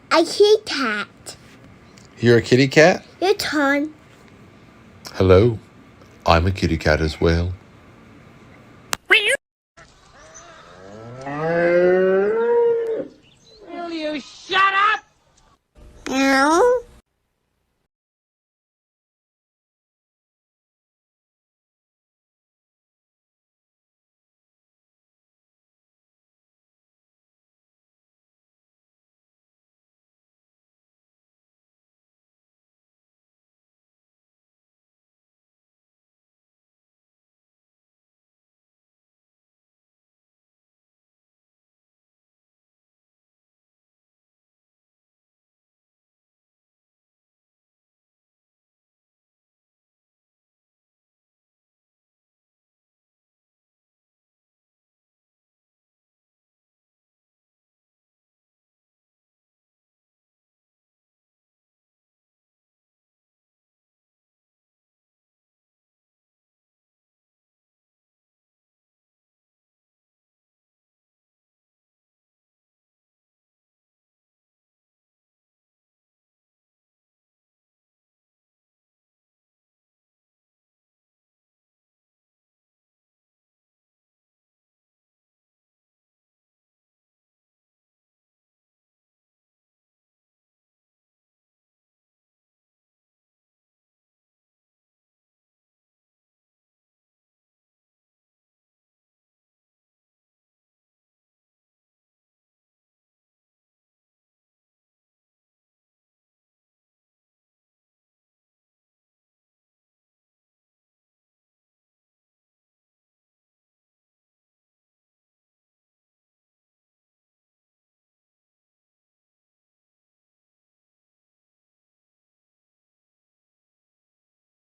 [SPEAKER 16] I see cat.
[SPEAKER 2] You're a kitty cat?
[SPEAKER 16] Your turn.
[SPEAKER 2] Hello. I'm a kitty cat as well.
[SPEAKER 16] Will you shut up? Meow.